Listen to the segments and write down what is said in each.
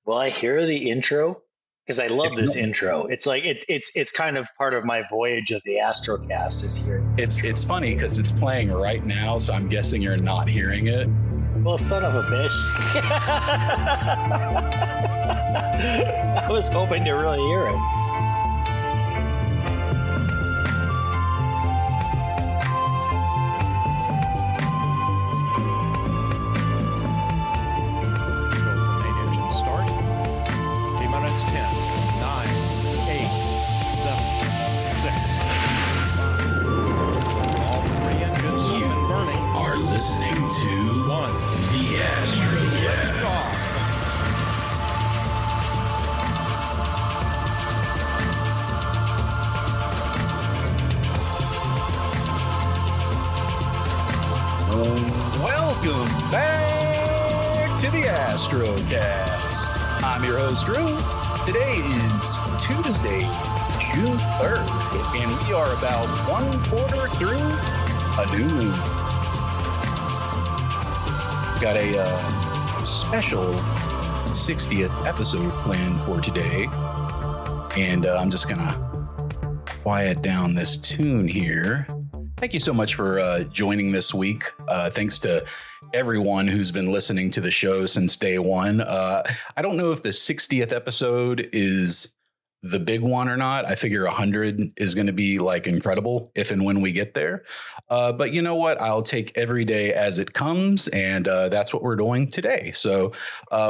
Will I hear the intro? Because I love If this not, intro. It's like it's kind of part of my voyage of the Astrocast is hearing. it's funny because it's playing right now, so I'm guessing you're not hearing it. Well, son of a bitch. I was hoping to really hear it. Listening to the Astrocast. Welcome back to the Astrocast. I'm your host, Drew. Today is Tuesday, June 3rd, and we are about 1/4 through a new moon. Got a special 60th episode planned for today, and I'm just gonna quiet down this tune here. Thank you so much for joining this week. Thanks to everyone who's been listening to the show since day one. I don't know if the 60th episode is the big one or not. I figure 100 is going to be like incredible if and when we get there. But you know what? I'll take every day as it comes. And that's what we're doing today. So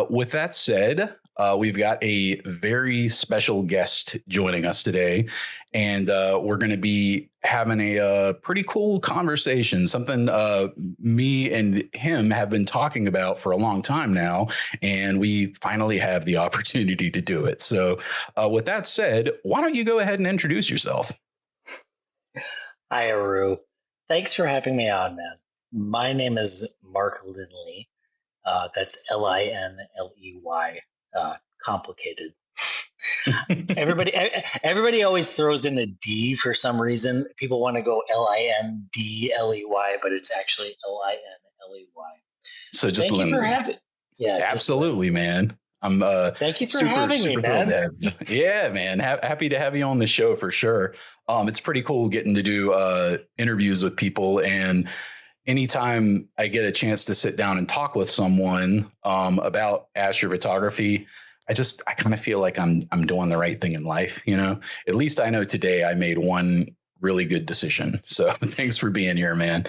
with that said, we've got a very special guest joining us today. And we're going to be having a pretty cool conversation, something me and him have been talking about for a long time now. And we finally have the opportunity to do it. So with that said, why don't you go ahead and introduce yourself? Hi, Aru. Thanks for having me on, man. My name is Mark Linley. That's Linley. Complicated. Everybody always throws in a D for some reason. People want to go Lindley, but it's actually Linley. So just thank you for having. Yeah, absolutely, man. I'm thank you for having me, man. Yeah, man. Happy to have you on the show for sure. It's pretty cool getting to do interviews with people, and anytime I get a chance to sit down and talk with someone about astrophotography, I kind of feel like I'm doing the right thing in life, you know. At least I know today I made one really good decision. So thanks for being here, man.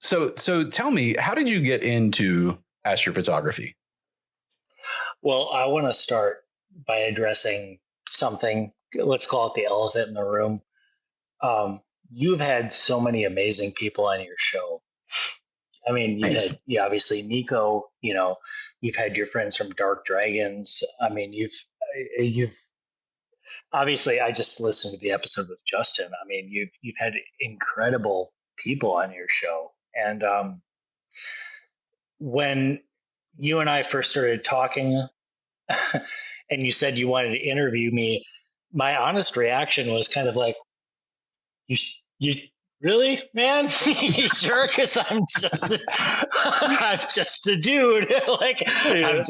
So tell me, how did you get into astrophotography? Well, I want to start by addressing something. Let's call it the elephant in the room. You've had so many amazing people on your show. I mean, you obviously Nico, you know, you've had your friends from Dark Dragons. I mean, you've obviously, I just listened to the episode with Justin. I mean, you've had incredible people on your show. And when you and I first started talking and you said you wanted to interview me, my honest reaction was kind of like, you really, man? You sure? Because I'm just a dude. Like, yeah. I'm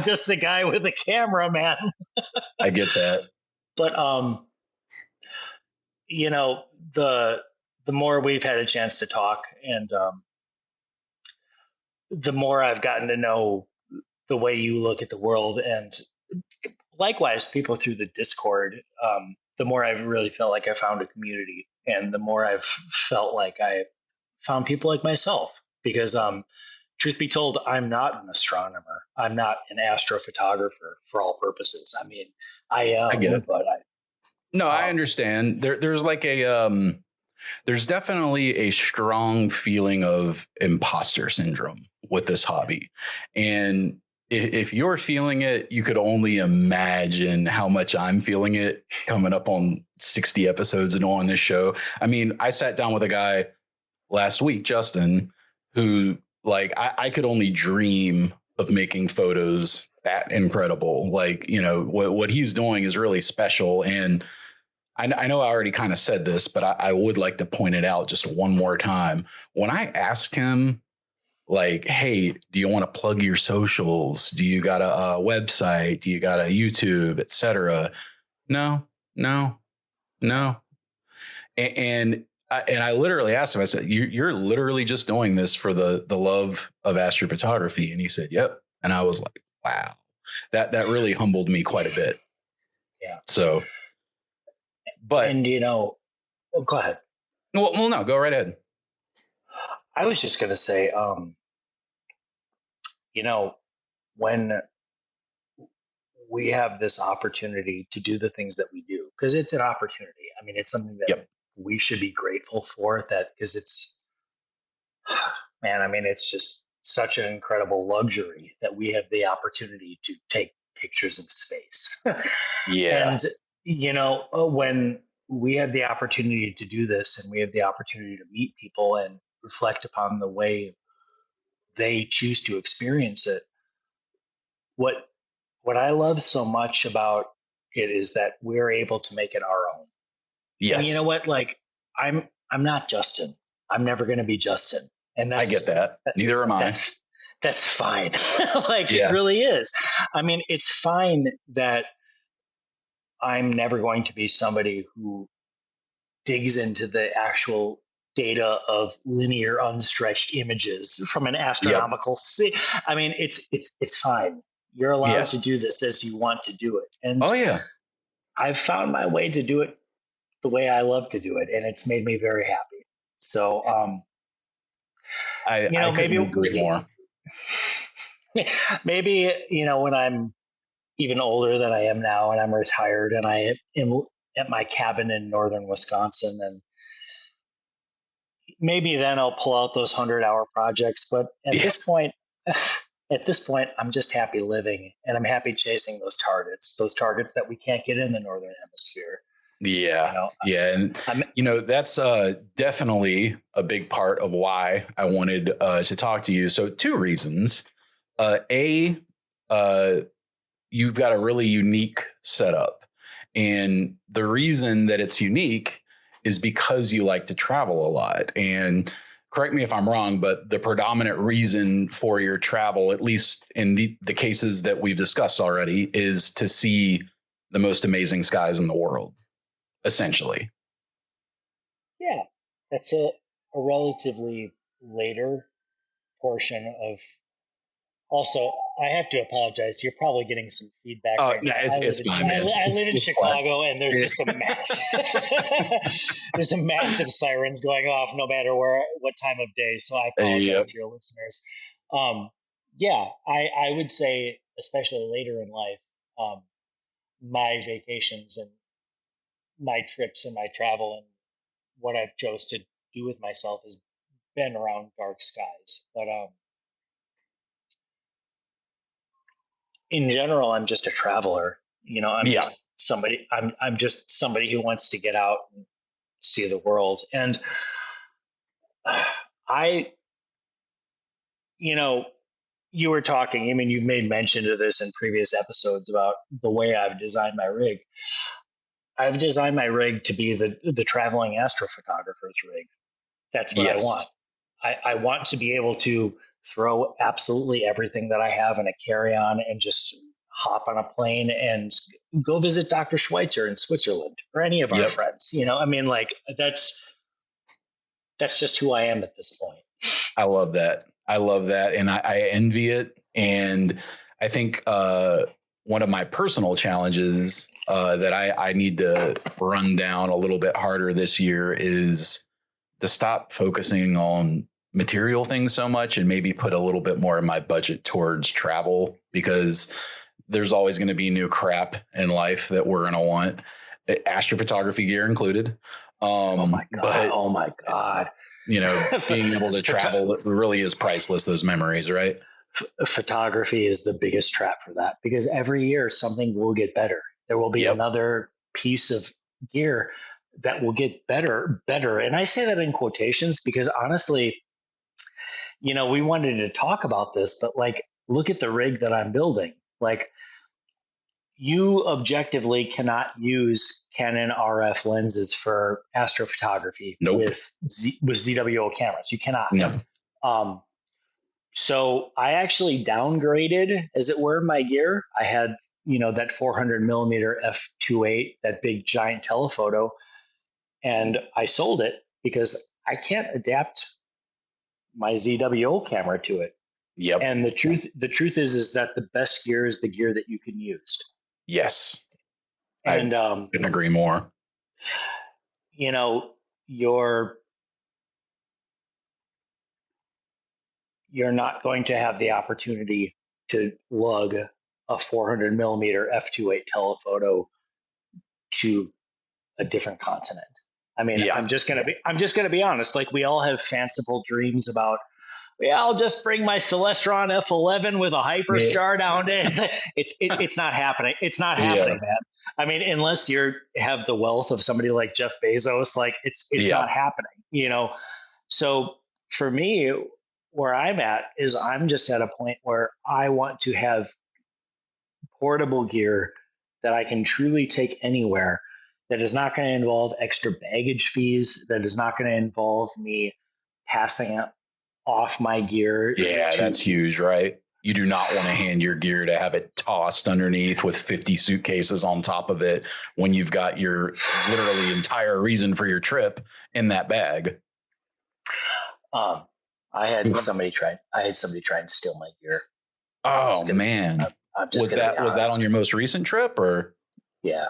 just a guy with a camera, man. I get that. But you know, the more we've had a chance to talk, and the more I've gotten to know the way you look at the world, and likewise, people through the Discord, the more I've really felt like I found a community. And the more I've felt like I found people like myself, because truth be told, I'm not an astronomer. I'm not an astrophotographer for all purposes. I mean, I get it. But I understand. There's like there's definitely a strong feeling of imposter syndrome with this hobby. And if you're feeling it, you could only imagine how much I'm feeling it coming up on 60 episodes and on this show. I mean, I sat down with a guy last week, Justin, who like I could only dream of making photos that incredible. Like, you know, what he's doing is really special. And I know I already kind of said this, but I would like to point it out just one more time. When I asked him, like, hey, do you want to plug your socials? Do you got a website? Do you got a YouTube, etc.? No, no, no. And I literally asked him, I said, you're literally just doing this for the love of astrophotography. And he said, yep. And I was like, wow, that really humbled me quite a bit. Yeah. So, but, and well, go ahead. Well, no, go right ahead. I was just going to say, when we have this opportunity to do the things that we do, because it's an opportunity. I mean, it's something that we should be grateful for, that because it's, man, I mean, it's just such an incredible luxury that we have the opportunity to take pictures of space. Yeah. And, when we have the opportunity to do this and we have the opportunity to meet people and reflect upon the way they choose to experience it, what I love so much about it is that we're able to make it our own. Yes. And you know what? Like, I'm not Justin. I'm never going to be Justin. And I get that. Neither am I. That's fine. It really is. I mean, it's fine that I'm never going to be somebody who digs into the actual data of linear unstretched images from an astronomical. I mean, it's fine. You're allowed to do this as you want to do it. And I've found my way to do it the way I love to do it, and it's made me very happy. So, I couldn't agree more. Maybe, when I'm even older than I am now and I'm retired and I am at my cabin in northern Wisconsin, and maybe then I'll pull out those 100-hour projects. But at this point, I'm just happy living, and I'm happy chasing those targets that we can't get in the northern hemisphere. Yeah. And, that's definitely a big part of why I wanted to talk to you. So 2 reasons. You've got a really unique setup. And the reason that it's unique is because you like to travel a lot. And correct me if I'm wrong, but the predominant reason for your travel, at least in the cases that we've discussed already, is to see the most amazing skies in the world, essentially. Yeah, that's a relatively later portion of. Also, I have to apologize. You're probably getting some feedback. Right now. It's fine, man. I live in Chicago, and there's just a there's a massive sirens going off no matter what time of day. So I apologize to your listeners. I would say, especially later in life, my vacations and my trips and my travel and what I've chose to do with myself has been around dark skies. But in general, I'm just a traveler. Just somebody. I'm just somebody who wants to get out and see the world. And you were talking. I mean, you've made mention of this in previous episodes about the way I've designed my rig. I've designed my rig to be the traveling astrophotographer's rig. That's what I want. I want to be able to throw absolutely everything that I have in a carry-on and just hop on a plane and go visit Dr. Schweitzer in Switzerland or any of our friends. I mean, like that's just who I am at this point. I love that. And I envy it. And I think one of my personal challenges that I need to run down a little bit harder this year is to stop focusing on material things so much and maybe put a little bit more of my budget towards travel, because there's always going to be new crap in life that we're going to want, astrophotography gear included. Oh my God. Being able to travel really is priceless. Those memories, right? Photography is the biggest trap for that, because every year something will get better. There will be another piece of gear that will get better. And I say that in quotations because honestly, we wanted to talk about this, but like, look at the rig that I'm building. Like, you objectively cannot use Canon RF lenses for astrophotography with ZWO cameras. You cannot. No. So I actually downgraded, as it were, my gear. I had, that 400 millimeter f2.8, that big giant telephoto, and I sold it because I can't adapt my ZWO camera to it. Yep. And the truth is that the best gear is the gear that you can use. Yes. And I couldn't agree more. You're not going to have the opportunity to lug a 400 millimeter f2.8 telephoto to a different continent. I mean, Yeah. I'm just gonna be honest. Like, we all have fanciful dreams about, I'll just bring my Celestron F11 with a Hyperstar down to it's not happening. It's not happening, man. I mean, unless you have the wealth of somebody like Jeff Bezos, like it's not happening, So for me, where I'm at is I'm just at a point where I want to have portable gear that I can truly take anywhere, that is not going to involve extra baggage fees, that is not going to involve me passing off my gear. Yeah, that's huge, right? You do not want to hand your gear to have it tossed underneath with 50 suitcases on top of it when you've got your literally entire reason for your trip in that bag. I had somebody try and steal my gear. Oh man. Was that on your most recent trip or? Yeah.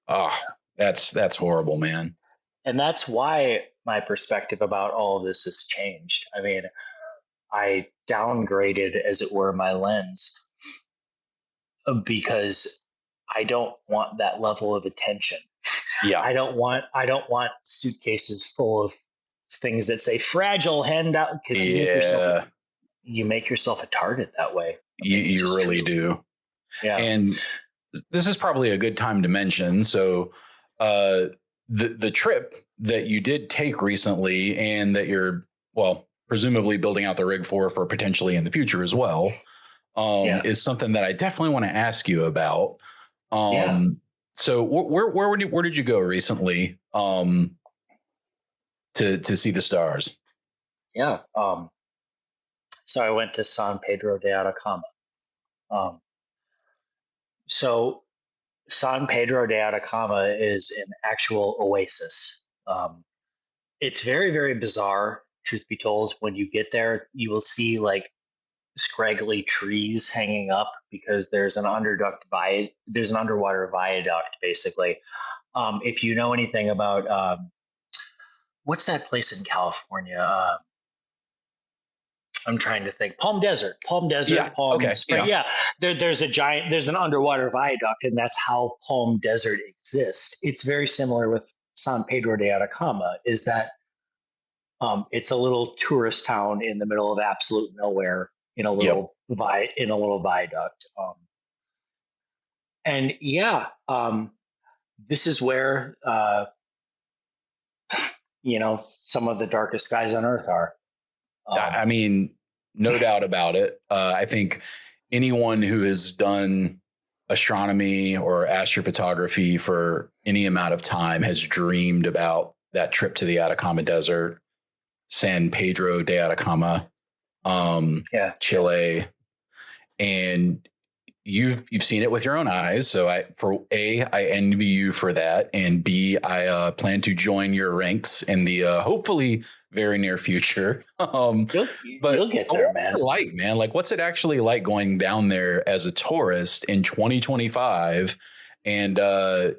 Oh, yeah. That's horrible, man. And that's why my perspective about all of this has changed. I mean, I downgraded, as it were, my lens because I don't want that level of attention. Yeah. I don't want suitcases full of things that say fragile handout, because you make yourself a target that way. You really do. Yeah. And this is probably a good time to mention. So the trip that you did take recently and that you're, presumably building out the rig for potentially in the future as well, is something that I definitely want to ask you about. So where did you go recently to see the stars? Yeah. So I went to San Pedro de Atacama. So San Pedro de Atacama is an actual oasis. It's very, very bizarre, truth be told. When you get there, you will see like scraggly trees hanging up because there's an underwater viaduct, basically. If you know anything about what's that place in California? I'm trying to think. Palm Desert. Yeah. Palm Spring. Yeah. There's an underwater viaduct, and that's how Palm Desert exists. It's very similar with San Pedro de Atacama, is that it's a little tourist town in the middle of absolute nowhere in a little viaduct. This is where some of the darkest skies on Earth are. I mean, no doubt about it. I think anyone who has done astronomy or astrophotography for any amount of time has dreamed about that trip to the Atacama Desert, San Pedro de Atacama, Chile, and you've seen it with your own eyes. So I envy you for that, and B, I plan to join your ranks in the hopefully very near future. But you'll get there, man. Like, what's it actually like going down there as a tourist in 2025? And I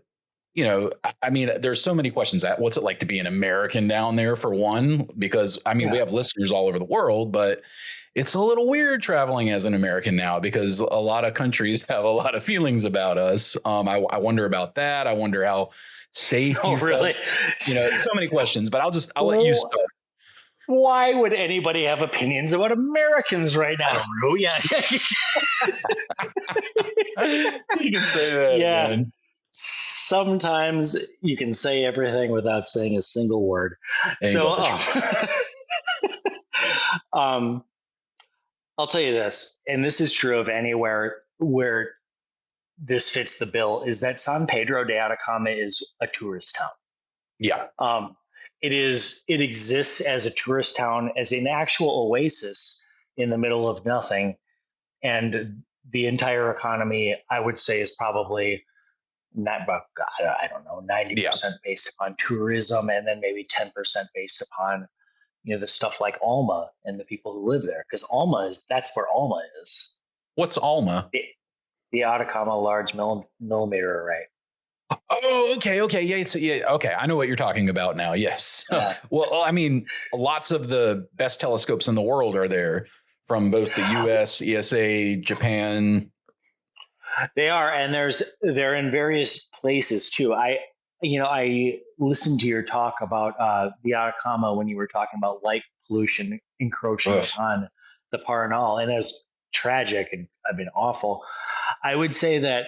mean, there's so many questions. What's it like to be an American down there, for one? Because we have listeners all over the world, but it's a little weird traveling as an American now because a lot of countries have a lot of feelings about us. I wonder about that. I wonder how safe. Oh, really? So many questions, but I'll let you start. Why would anybody have opinions about Americans right now, Rue? Yeah. You can say that. Yeah. Man. Sometimes you can say everything without saying a single word. I'll tell you this, and this is true of anywhere where this fits the bill, is that San Pedro de Atacama is a tourist town. Yeah. It exists as a tourist town, as an actual oasis, in the middle of nothing. And the entire economy, I would say, is probably not, God, I don't know, 90% based upon tourism, and then maybe 10% based upon, the stuff like Alma and the people who live there. Because that's where Alma is. What's Alma? The Atacama Large Millimeter Array. Oh, okay. Yeah. Okay. I know what you're talking about now. Yes. Yeah. Well, I mean, lots of the best telescopes in the world are there from both the US, ESA, Japan. They are. And they're in various places too. I listened to your talk about the Atacama when you were talking about light pollution encroaching upon the Paranal. And as tragic and awful, I would say that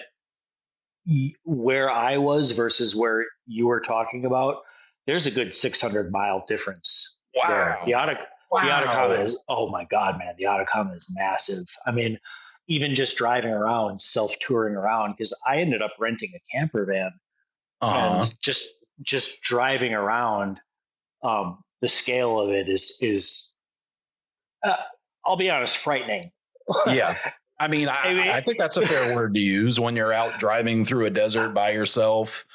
where I was versus where you were talking about, there's a good 600-mile difference. Wow. There. The Atacama is, oh my God, man, the Atacama is massive. I mean, even just driving around, self-touring around, because I ended up renting a camper van and just driving around, the scale of it is I'll be honest, frightening. Yeah. I mean, I think that's a fair word to use when you're out driving through a desert by yourself.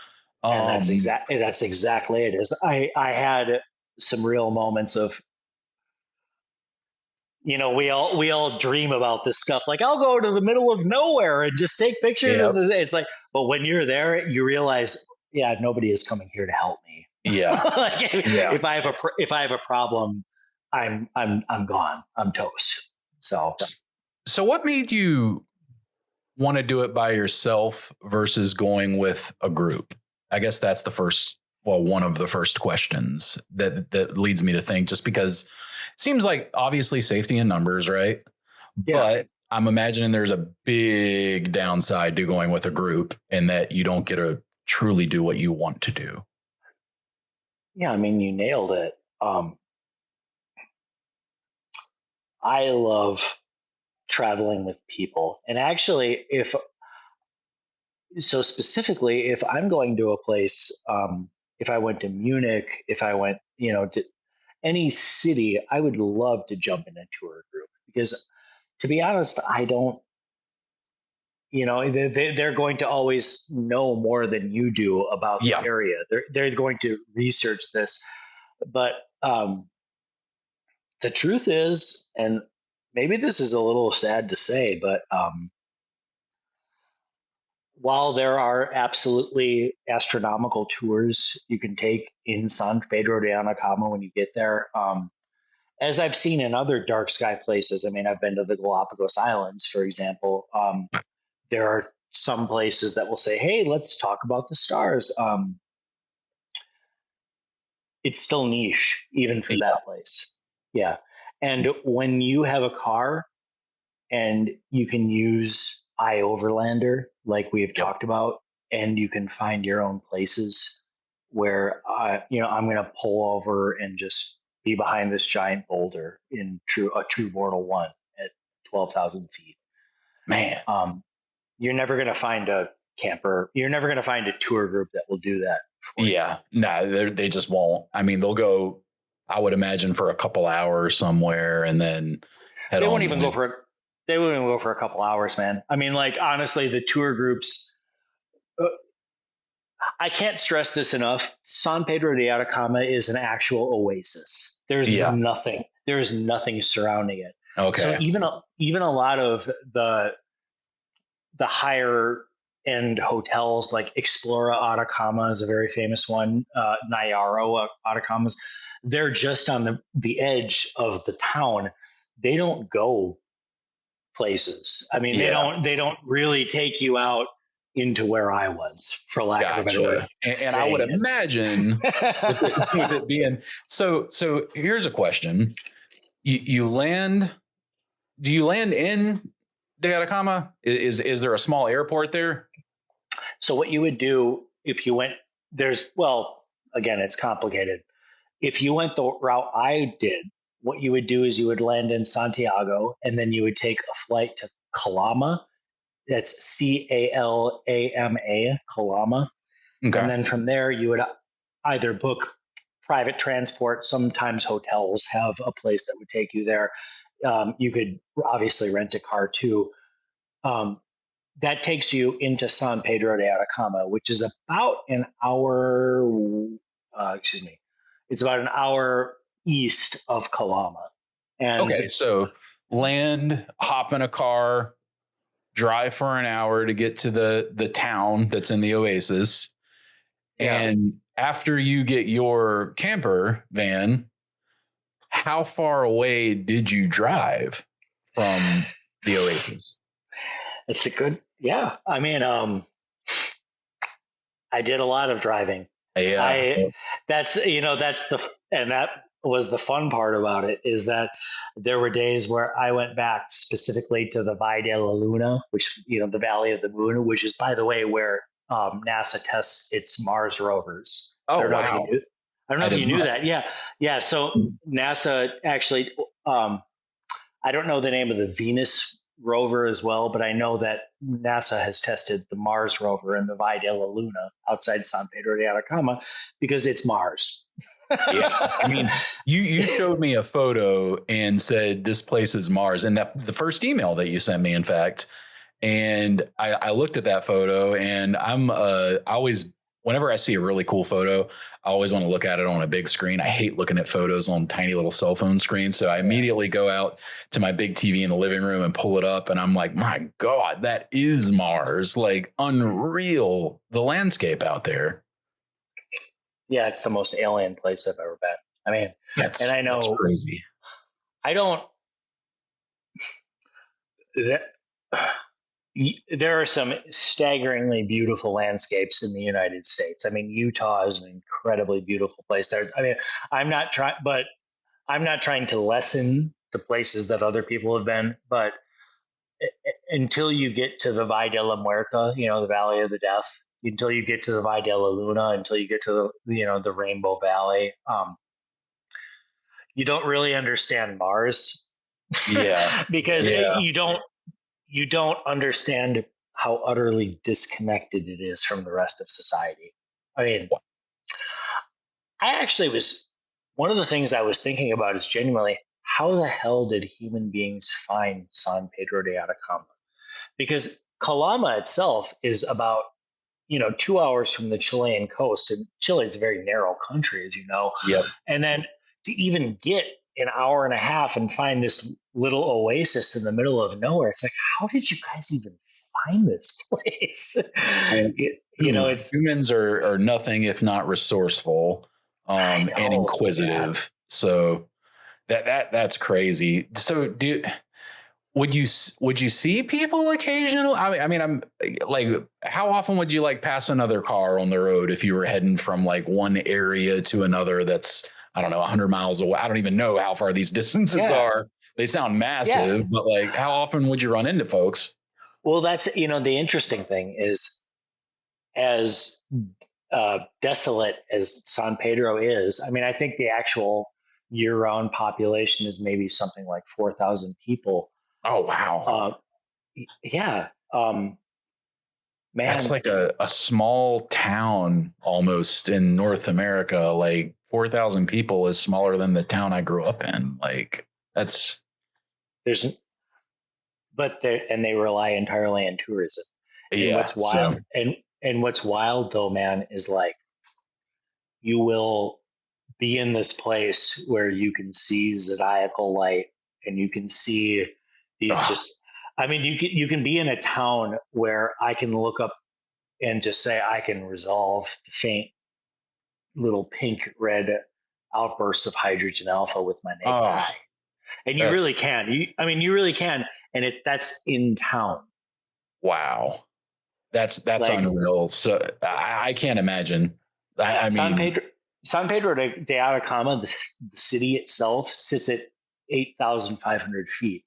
And that's exactly it is. I had some real moments of, we all dream about this stuff. Like, I'll go to the middle of nowhere and just take pictures of this. It's like, but when you're there, you realize, nobody is coming here to help me. Yeah. If I have a problem, I'm gone. I'm toast. So what made you want to do it by yourself versus going with a group? I guess that's one of the first questions that leads me to think, just because it seems like obviously safety in numbers, right? Yeah. But I'm imagining there's a big downside to going with a group and that you don't get to truly do what you want to do. Yeah, I mean, you nailed it. I love traveling with people. And actually, if I'm going to a place, if I went to Munich, if I went, to any city, I would love to jump in a tour group, because to be honest, I don't, they're going to always know more than you do about the area. They're going to research this, but the truth is, and maybe this is a little sad to say, but while there are absolutely astronomical tours you can take in San Pedro de Atacama when you get there, as I've seen in other dark sky places, I mean, I've been to the Galapagos Islands, for example. There are some places that will say, hey, let's talk about the stars. It's still niche, even for that place. Yeah. And when you have a car and you can use iOverlander, like we have talked about, and you can find your own places where, I'm going to pull over and just be behind this giant boulder in a true mortal one at 12,000 feet. Man, you're never going to find a camper. You're never going to find a tour group that will do that. No, they just won't. I mean, they'll go, I would imagine, for a couple hours somewhere and then they won't even go for a couple hours, man. I mean, like, honestly, the tour groups, I can't stress this enough. San Pedro de Atacama is an actual oasis. There's nothing surrounding it. Okay. So even a lot of the higher end hotels, like Explora Atacama is a very famous one, Nayaro Atacamas, they're just on the edge of the town. They don't go places. I mean, they don't really take you out into where I was, for lack of a better word. And I would imagine with it being so here's a question. You land, do you land in de Atacama? Is there a small airport there? So what you would do if you went, again, it's complicated. If you went the route I did, what you would do is you would land in Santiago, and then you would take a flight to Calama. That's Calama, Calama. Okay. And then from there, you would either book private transport. Sometimes hotels have a place that would take you there. You could obviously rent a car too. That takes you into San Pedro de Atacama, which is about an hour. It's about an hour east of Calama. And Okay, so land, hop in a car, drive for an hour to get to the town that's in the oasis. yeah. And after you get your camper van, how far away did you drive from the oasis? It's a good, yeah. I mean, I did a lot of driving. Yeah. That's and that was the fun part about it, is that there were days where I went back specifically to the Valle de la Luna, which, the Valley of the Moon, which is, by the way, where NASA tests its Mars rovers. Oh, I don't know wow. if you knew, I don't know if you knew that. Yeah. Yeah. So NASA actually, I don't know the name of the Venus rover as well, but I know that NASA has tested the Mars rover in the Valle de la Luna outside San Pedro de Atacama because it's Mars. Yeah. I mean, you showed me a photo and said this place is Mars, and that the first email that you sent me, in fact. And I looked at that photo, and I always, whenever I see a really cool photo, I always want to look at it on a big screen. I hate looking at photos on tiny little cell phone screens. So I immediately go out to my big TV in the living room and pull it up. And I'm like, my God, that is Mars. Like, unreal, the landscape out there. Yeah, it's the most alien place I've ever been. I mean, and I know that's crazy. I don't. There are some staggeringly beautiful landscapes in the United States. I mean, Utah is an incredibly beautiful place. I'm not trying to lessen the places that other people have been, but until you get to the Valle de la Muerta, the Valley of the Death, until you get to the Valle de la Luna, until you get to the Rainbow Valley, you don't really understand Mars. Yeah. Because you don't understand how utterly disconnected it is from the rest of society. I mean, one of the things I was thinking about is genuinely, how the hell did human beings find San Pedro de Atacama? Because Calama itself is about, 2 hours from the Chilean coast, and Chile is a very narrow country, as you know. Yep. And then to even get an hour and a half and find this little oasis in the middle of nowhere, it's like, how did you guys even find this place? It's humans are nothing if not resourceful, and inquisitive. Yeah. So that's crazy. So would you see people occasionally? I mean, I'm like, how often would you pass another car on the road if you were heading from one area to another that's, I don't know, 100 miles away? I don't even know how far these distances are. They sound massive, but how often would you run into folks? Well, that's, the interesting thing is, as desolate as San Pedro is, I mean, I think the actual year-round population is maybe something like 4,000 people. Oh, wow. Yeah. Man, that's like a small town almost in North America. 4,000 people is smaller than the town I grew up in. They rely entirely on tourism. And what's wild, and what's wild though, man, is you will be in this place where you can see zodiacal light, and you can see these you can be in a town where I can look up and just say I can resolve the faint little pink red outbursts of hydrogen alpha with my naked eye. And you really can. You really can. And that's in town. Wow. That's unreal. So I can't imagine. San Pedro de Atacama, the city itself, sits at 8,500 feet.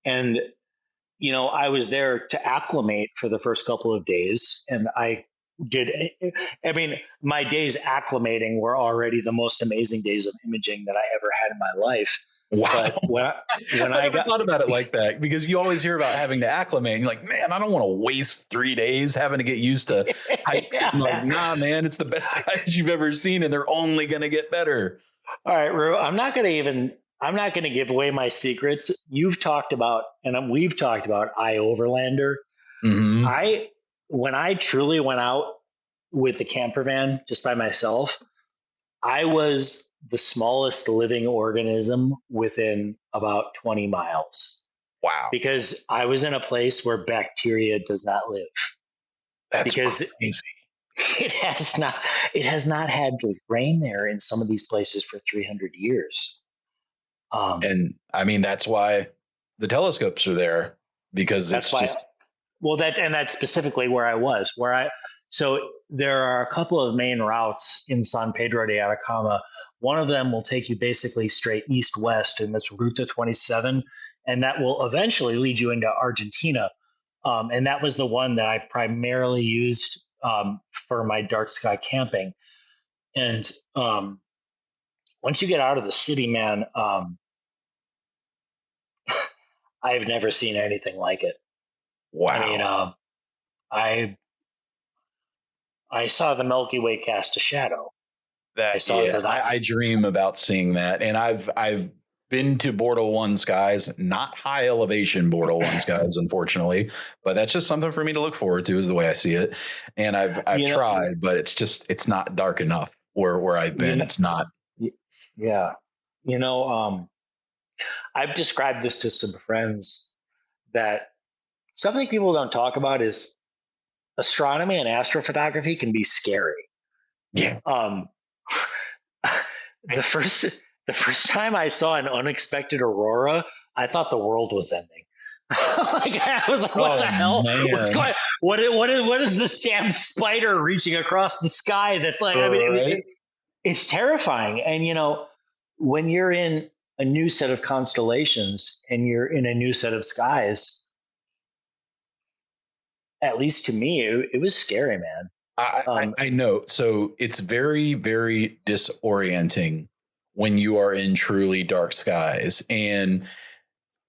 And, I was there to acclimate for the first couple of days, and my days acclimating were already the most amazing days of imaging that I ever had in my life. Wow. But when I never thought about it like that, because you always hear about having to acclimate, and you're like, man, I don't want to waste 3 days having to get used to heights. I'm like, nah, man, it's the best heights you've ever seen, and they're only going to get better. All right, Rue, I'm not going I'm not going to give away my secrets. You've talked about, and we've talked about iOverlander. Mm-hmm. When I truly went out with the camper van just by myself, I was the smallest living organism within about 20 miles Wow. because I was in a place where bacteria does not live. That's Because crazy. it has not had rain there in some of these places for 300 years. And I mean, that's why the telescopes are there, because it's just. Well, that's specifically where I was, so there are a couple of main routes in San Pedro de Atacama. One of them will take you basically straight east-west, and that's Ruta 27, and that will eventually lead you into Argentina. And that was the one that I primarily used for my dark sky camping. And once you get out of the city, man, I've never seen anything like it. Wow. I mean, I saw the Milky Way cast a shadow. I dream about seeing that, and I've been to Bortle 1 skies, not high elevation Bortle 1 skies, unfortunately, but that's just something for me to look forward to, is the way I see it. And I've tried, but it's not dark enough where I've been. It's not. Yeah. I've described this to some friends that something people don't talk about is astronomy and astrophotography can be scary. Yeah. The first time I saw an unexpected aurora, I thought the world was ending. I was like, "What the hell? Man. What's going? What is this damn spider reaching across the sky?" That's like, right? It's terrifying. And when you're in a new set of constellations and you're in a new set of skies, at least to me, it was scary, man. I know. So it's very, very disorienting when you are in truly dark skies. And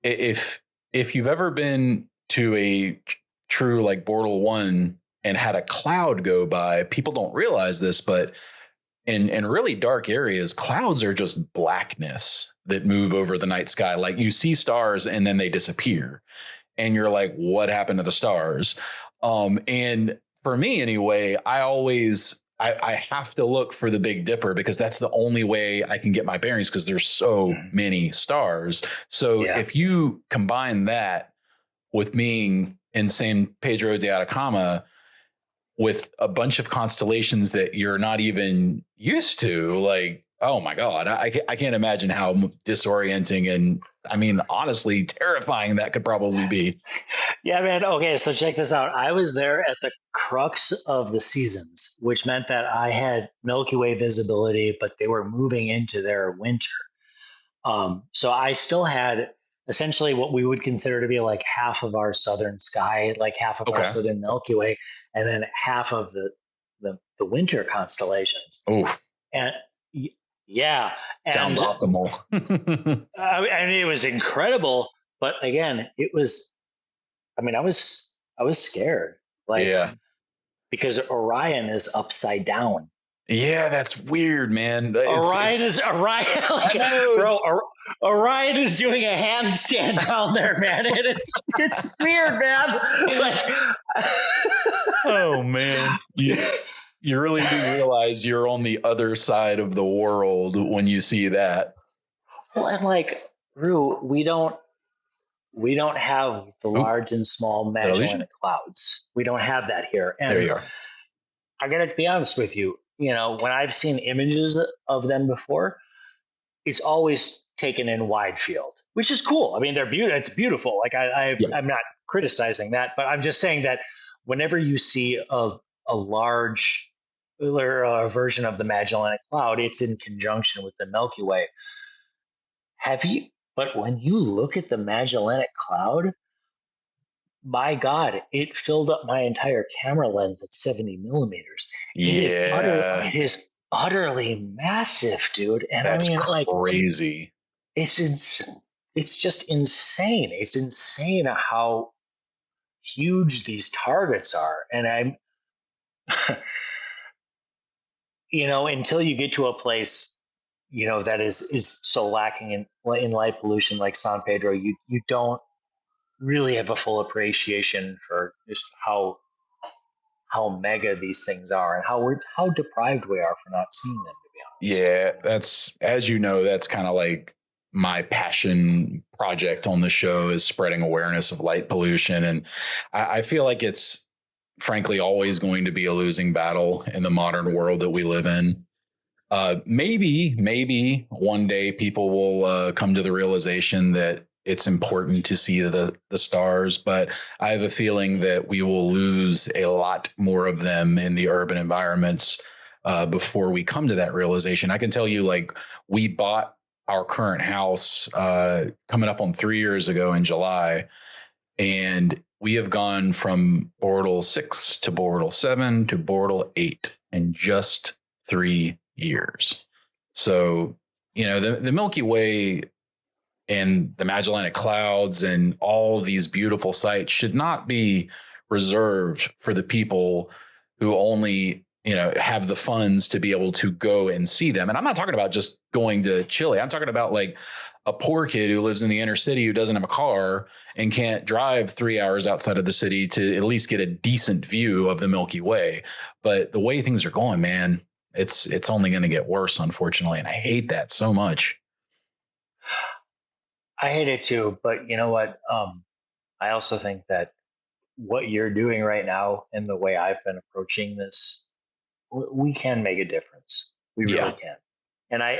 if you've ever been to a true like Bortle 1 and had a cloud go by, people don't realize this, but in really dark areas, clouds are just blackness that move over the night sky. Like you see stars and then they disappear. And you're like, what happened to the stars? And for me anyway, I have to look for the Big Dipper because that's the only way I can get my bearings because there's so many stars. So if you combine that with being in San Pedro de Atacama with a bunch of constellations that you're not even used to, like, oh my God, I can't imagine how disorienting and, I mean, honestly, terrifying that could probably be. Yeah, man. Okay, so check this out. I was there at the crux of the seasons, which meant that I had Milky Way visibility, but they were moving into their winter. So I still had essentially what we would consider to be like half of our southern sky, like half of our southern Milky Way, and then half of the winter constellations. Oh, and yeah, sounds optimal. I mean, it was incredible, but again, it was. I mean, I was scared, because Orion is upside down. Yeah, that's weird, man. Orion, Orion is doing a handstand down there, man. And it's weird, man. Oh man, you really do realize you're on the other side of the world when you see that. Well, and Rue, we don't have the large and small Magellanic clouds. We don't have that here. And there you are. I got to be honest with you. When I've seen images of them before, it's always taken in wide field, which is cool. I mean, they're beautiful. It's beautiful. I'm not criticizing that, but I'm just saying that whenever you see a large version of the Magellanic Cloud, it's in conjunction with the Milky Way. But when you look at the Magellanic Cloud, my God, it filled up my entire camera lens at 70 millimeters. It is utterly massive, dude. And that's crazy. It's just insane. It's insane how huge these targets are. And I'm, until you get to a place that is so lacking in light pollution like San Pedro. You don't really have a full appreciation for just how mega these things are and how deprived we are for not seeing them, to be honest. Yeah, that's, as you know, that's kind of like my passion project on the show, is spreading awareness of light pollution. And I feel like it's frankly always going to be a losing battle in the modern world that we live in. Maybe one day people will come to the realization that it's important to see the stars, but I have a feeling that we will lose a lot more of them in the urban environments before we come to that realization. I can tell you, like, we bought our current house coming up on 3 years ago in July, and we have gone from Bortle 6 to Bortle 7 to Bortle 8 in just 3 years. So, the Milky Way and the Magellanic Clouds and all these beautiful sites should not be reserved for the people who only, have the funds to be able to go and see them. And I'm not talking about just going to Chile. I'm talking about like a poor kid who lives in the inner city who doesn't have a car and can't drive 3 hours outside of the city to at least get a decent view of the Milky Way. But the way things are going, man, it's only going to get worse, unfortunately. And I hate that so much. I hate it too, but you know what? I also think that what you're doing right now and the way I've been approaching this, we can make a difference. We really can. And I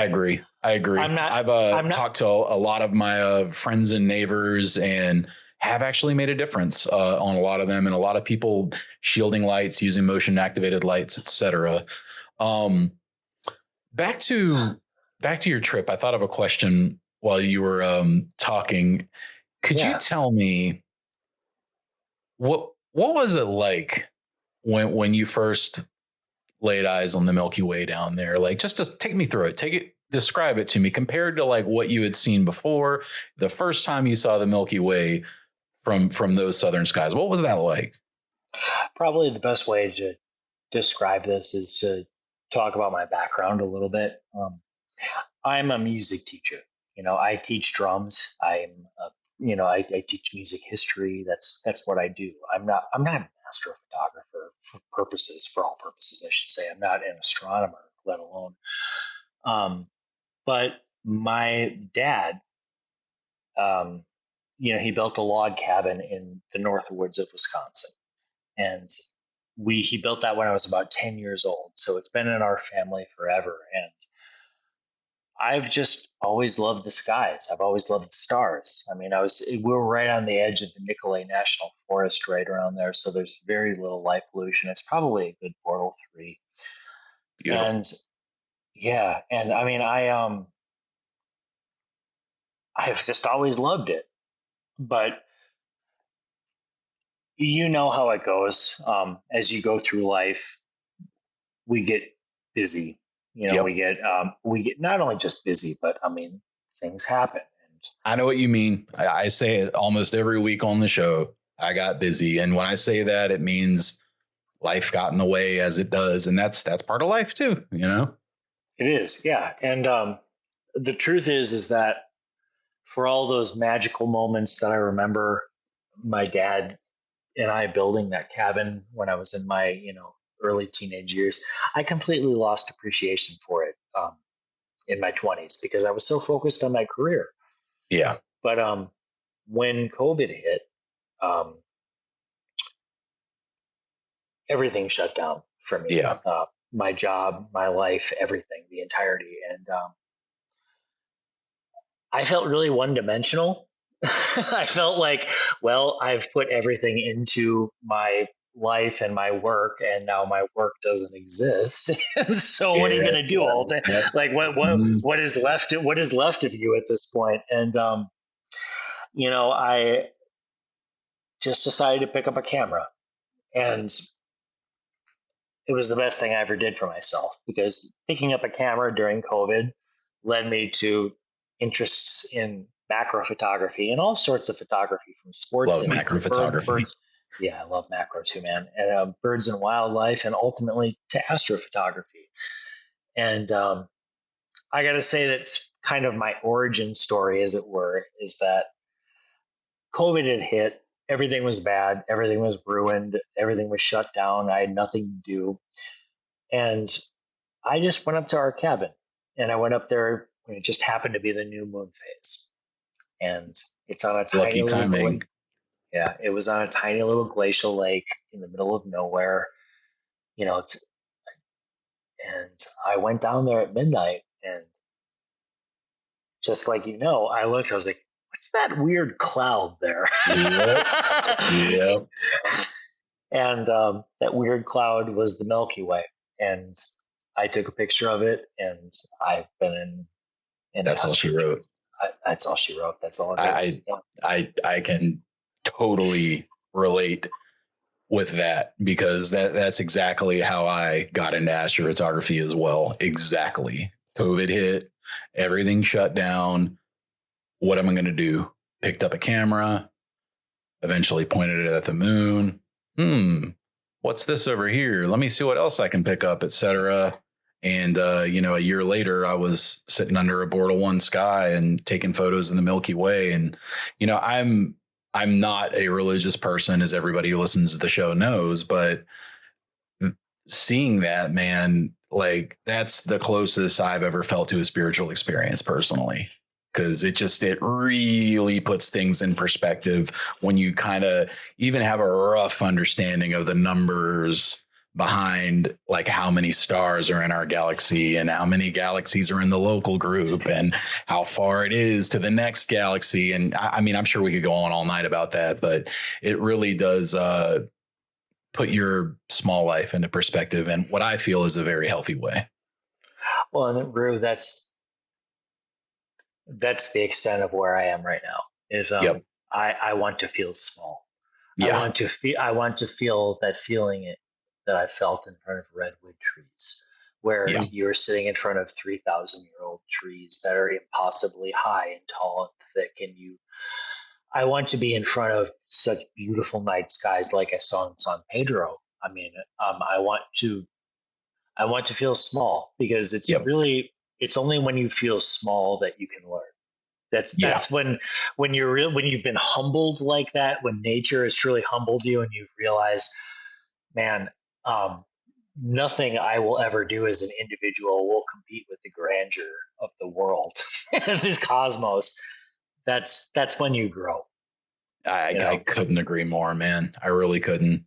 agree. I've talked to a lot of my friends and neighbors and have actually made a difference on a lot of them, and a lot of people shielding lights, using motion activated lights, etc. Back to your trip. I thought of a question while you were talking. Could you tell me what was it like when you first laid eyes on the Milky Way down there? Like, just take me through it. Describe it to me compared to like what you had seen before, the first time you saw the Milky Way from those southern skies. What was that like? Probably the best way to describe this is to talk about my background a little bit. I'm a music teacher. I teach drums. I teach music history. That's what I do. I'm not an astrophotographer for all purposes, I should say. I'm not an astronomer, let alone. But my dad, he built a log cabin in the north woods of Wisconsin, and he built that when I was about 10 years old. So it's been in our family forever. And I've just always loved the skies. I've always loved the stars. I mean, we were right on the edge of the Nicolet National Forest right around there. So there's very little light pollution. It's probably a good Bortle 3. Beautiful. And yeah. And I mean, I've just always loved it, but you know how it goes. As you go through life, we get busy. We get not only just busy, but I mean, things happen. And I know what you mean. I say it almost every week on the show. I got busy, and when I say that, it means life got in the way, as it does, and that's part of life too. It is, yeah. And the truth is that for all those magical moments that I remember, my dad and I building that cabin when I was in my early teenage years, I completely lost appreciation for it in my 20s because I was so focused on my career. Yeah. But when COVID hit, everything shut down for me. Yeah. My job, my life, everything, the entirety. And I felt really one-dimensional. I felt like, well, I've put everything into my life and my work, and now my work doesn't exist. So what are you going to do all day? Like what is left of you at this point? And I just decided to pick up a camera, and it was the best thing I ever did for myself, because picking up a camera during COVID led me to interests in macro photography and all sorts of photography, from sports. Love macro photography. Yeah, I love macro too, man. And birds and wildlife, and ultimately to astrophotography. And I got to say that's kind of my origin story, as it were, is that COVID had hit. Everything was bad. Everything was ruined. Everything was shut down. I had nothing to do. And I just went up to our cabin, and I went up there when it just happened to be the new moon phase. And it's on a tiny Lucky timing. yeah, it was on a tiny little glacial lake in the middle of nowhere, you know, and I went down there at midnight, and just like, I looked, I was like, what's that weird cloud there? Yep. Yep. And that weird cloud was the Milky Way. And I took a picture of it, and I've been in That's all she wrote. That's all she wrote. That's all it is. I can totally relate with that, because that's exactly how I got into astrophotography as well. Exactly. COVID hit, everything shut down. What am I going to do? Picked up a camera, eventually pointed it at the moon. What's this over here? Let me see what else I can pick up, etc. And, a year later, I was sitting under a Bortle 1 sky and taking photos in the Milky Way. And, I'm not a religious person, as everybody who listens to the show knows, but seeing that, man, like, that's the closest I've ever felt to a spiritual experience personally. Because it really puts things in perspective when you kind of even have a rough understanding of the numbers behind, like, how many stars are in our galaxy and how many galaxies are in the local group and how far it is to the next galaxy. And I mean, I'm sure we could go on all night about that, but it really does put your small life into perspective in what I feel is a very healthy way. Well, and Rue, that's the extent of where I am right now. Is I want to feel small. Yeah. I want to feel that feeling that I felt in front of redwood trees, where you're sitting in front of 3,000-year-old trees that are impossibly high and tall and thick, and I want to be in front of such beautiful night skies like I saw in San Pedro. I mean, I want to feel small, because it's it's only when you feel small that you can learn. That's when you've been humbled like that, when nature has truly humbled you, and you realize, man, nothing I will ever do as an individual will compete with the grandeur of the world and this cosmos. That's when you grow. I couldn't agree more, man. I really couldn't.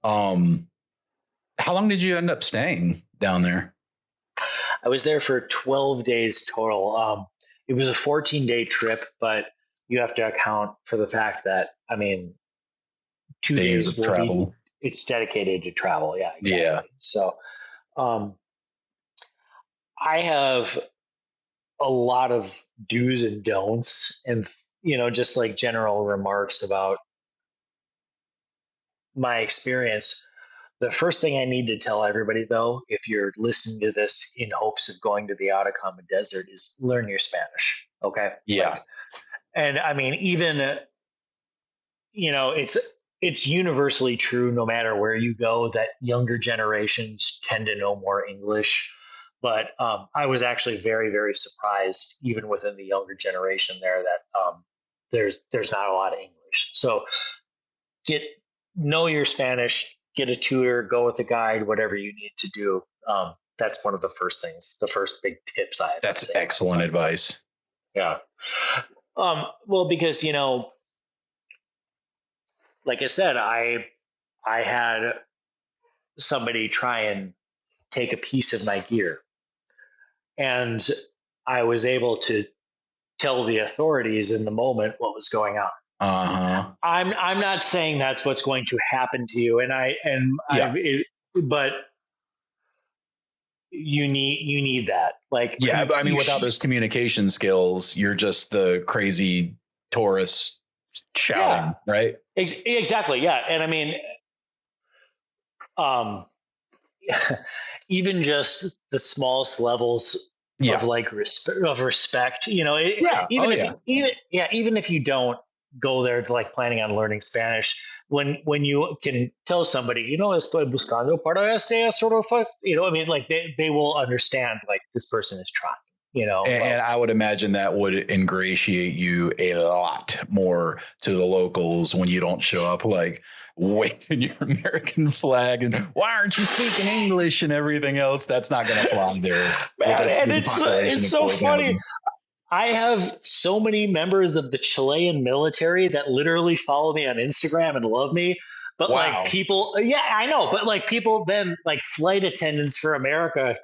How long did you end up staying down there? I was there for 12 days total. It was a 14-day trip, but you have to account for the fact that, 2 days of travel. It's dedicated to travel. Yeah. Exactly. Yeah. So, I have a lot of do's and don'ts, and, just like general remarks about my experience. The first thing I need to tell everybody, though, if you're listening to this in hopes of going to the Atacama Desert, is learn your Spanish. Okay. Yeah. And I mean, even, it's universally true, no matter where you go, that younger generations tend to know more English. But I was actually very, very surprised, even within the younger generation there, that there's not a lot of English. So know your Spanish, get a tutor, go with a guide, whatever you need to do. That's one of the first things, the first big tips I have. That's excellent advice. Yeah. Well, because, like I said, I had somebody try and take a piece of my gear, and I was able to tell the authorities in the moment what was going on. Uh-huh. I'm not saying that's what's going to happen to you, but you need that. Like, yeah, but I mean, without those communication skills, you're just the crazy tourist shouting, right? Exactly. Yeah. And I mean, even just the smallest levels of like respect, even if you don't go there to like planning on learning Spanish, when you can tell somebody, estoy buscando para este sort of, like they will understand, like, this person is trying, And I would imagine that would ingratiate you a lot more to the locals when you don't show up like waving your American flag and why aren't you speaking English and everything else. That's not going to fly there. Man, and it's so funny. I have so many members of the Chilean military that literally follow me on Instagram and love me. But like people, yeah, I know. But like people then like flight attendants for America,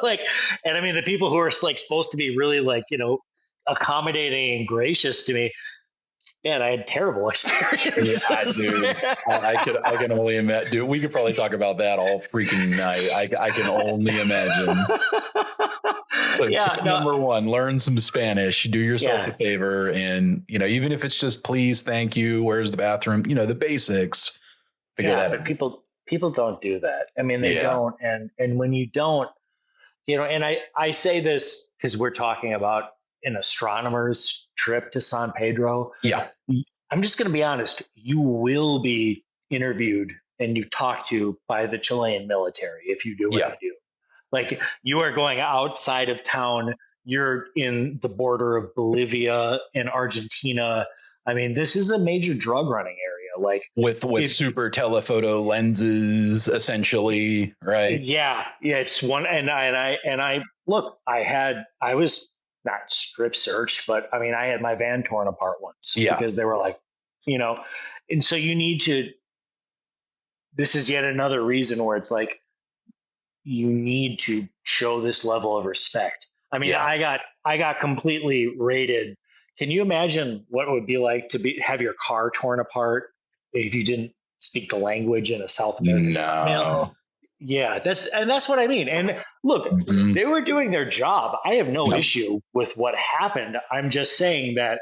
like, and I mean the people who are like supposed to be really like accommodating and gracious to me. Man, I had terrible experiences. Yeah, dude. I can only imagine. Dude, we could probably talk about that all freaking night. I can only imagine. So tip number one, learn some Spanish. Do yourself a favor, and even if it's just please, thank you, where's the bathroom? The basics. Figure that out. But people don't do that. I mean, they don't, and when you don't, and I say this because we're talking about an astronomer's trip to San Pedro. Yeah. I'm just going to be honest. You will be interviewed and you talked to by the Chilean military if you do what you do. Like you are going outside of town. You're in the border of Bolivia and Argentina. I mean, this is a major drug running area. Like with super telephoto lenses, essentially, right? Yeah. It's one. And I look. I was not strip searched, but I mean, I had my van torn apart once because they were like, and so you need to. This is yet another reason where it's like you need to show this level of respect. I mean, I got completely raided. Can you imagine what it would be like to have your car torn apart if you didn't speak the language in a South American? No. Yeah, that's what I mean. And look, they were doing their job. I have no issue with what happened. I'm just saying that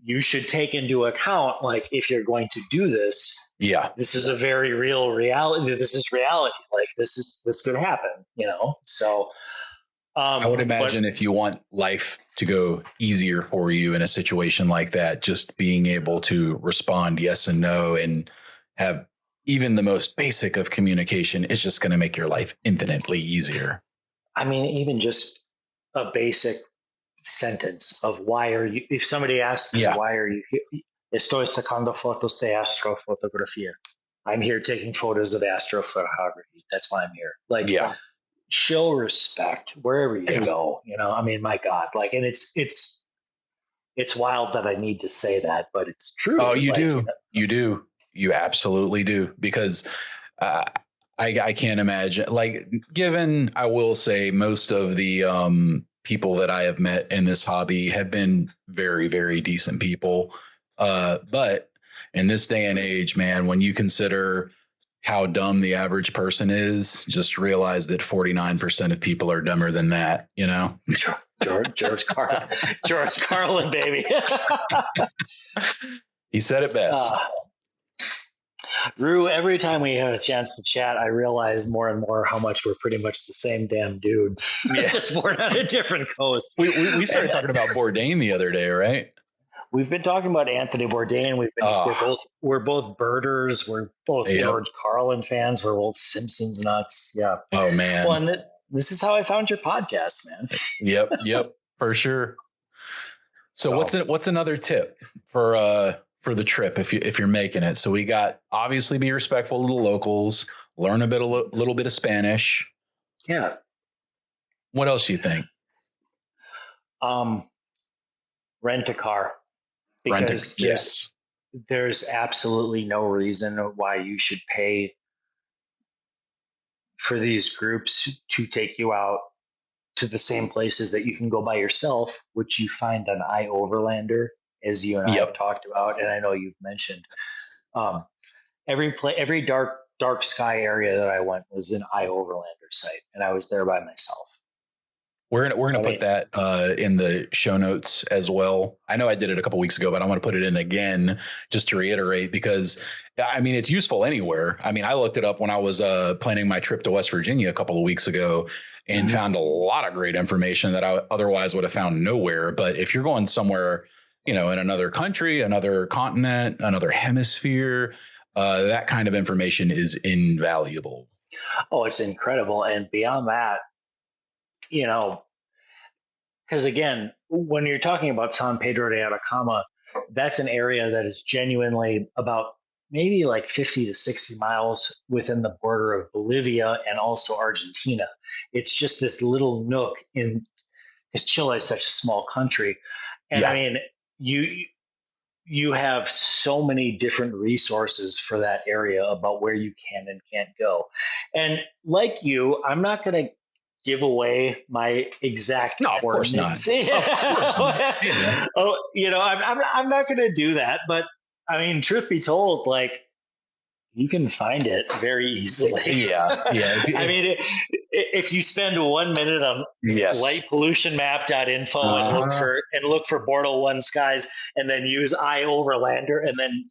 you should take into account, like, if you're going to do this, this is a very real reality. This is reality. Like this could happen, So I would imagine if you want life to go easier for you in a situation like that, just being able to respond yes and no and have even the most basic of communication is just going to make your life infinitely easier. I mean, even just a basic sentence of why are you, if somebody asks, why are you here? Estoy sacando fotos de astrofotografía. I'm here taking photos of astrophotography. That's why I'm here. Like, show respect wherever you go. I mean, my God, like, and it's wild that I need to say that, but it's true. Oh, you do. You do. You absolutely do. Because I can't imagine, like, given, I will say most of the people that I have met in this hobby have been very, very decent people. But in this day and age, man, when you consider how dumb the average person is, just realize that 49% of people are dumber than that, George Carlin, baby. He said it best. Rue, every time we have a chance to chat, I realize more and more how much we're pretty much the same damn dude. Just born on a different coast. We started talking about Bourdain the other day, right? We've been talking about Anthony Bourdain. We're both birders. We're both George Carlin fans. We're both Simpsons nuts. Yeah. Oh man. Well, and this is how I found your podcast, man. Yep, for sure. So what's another tip for the trip if you're making it? So we got, obviously, be respectful to the locals, learn little bit of Spanish. Yeah. What else do you think? Rent a car. Because there's absolutely no reason why you should pay for these groups to take you out to the same places that you can go by yourself, which you find on iOverlander, as you and I have talked about, and I know you've mentioned. Every dark sky area that I went was an iOverlander site, and I was there by myself. We're gonna put that in the show notes as well. I know I did it a couple weeks ago, but I want to put it in again just to reiterate, because I mean, it's useful anywhere. I mean, I looked it up when I was planning my trip to West Virginia a couple of weeks ago and found a lot of great information that I otherwise would have found nowhere. But if you're going somewhere, in another country, another continent, another hemisphere, that kind of information is invaluable. Oh, it's incredible. And beyond that, because again, when you're talking about San Pedro de Atacama, that's an area that is genuinely about maybe like 50 to 60 miles within the border of Bolivia and also Argentina. It's just this little nook in, because Chile is such a small country. And I mean, you have so many different resources for that area about where you can and can't go. And like you, I'm not going to give away my exact coordinates. Of course not. Yeah. I'm not going to do that. But I mean, truth be told, like, you can find it very easily. Yeah. I mean, if you spend 1 minute on lightpollutionmap.info and look for Bortle 1 skies, and then use iOverlander, and then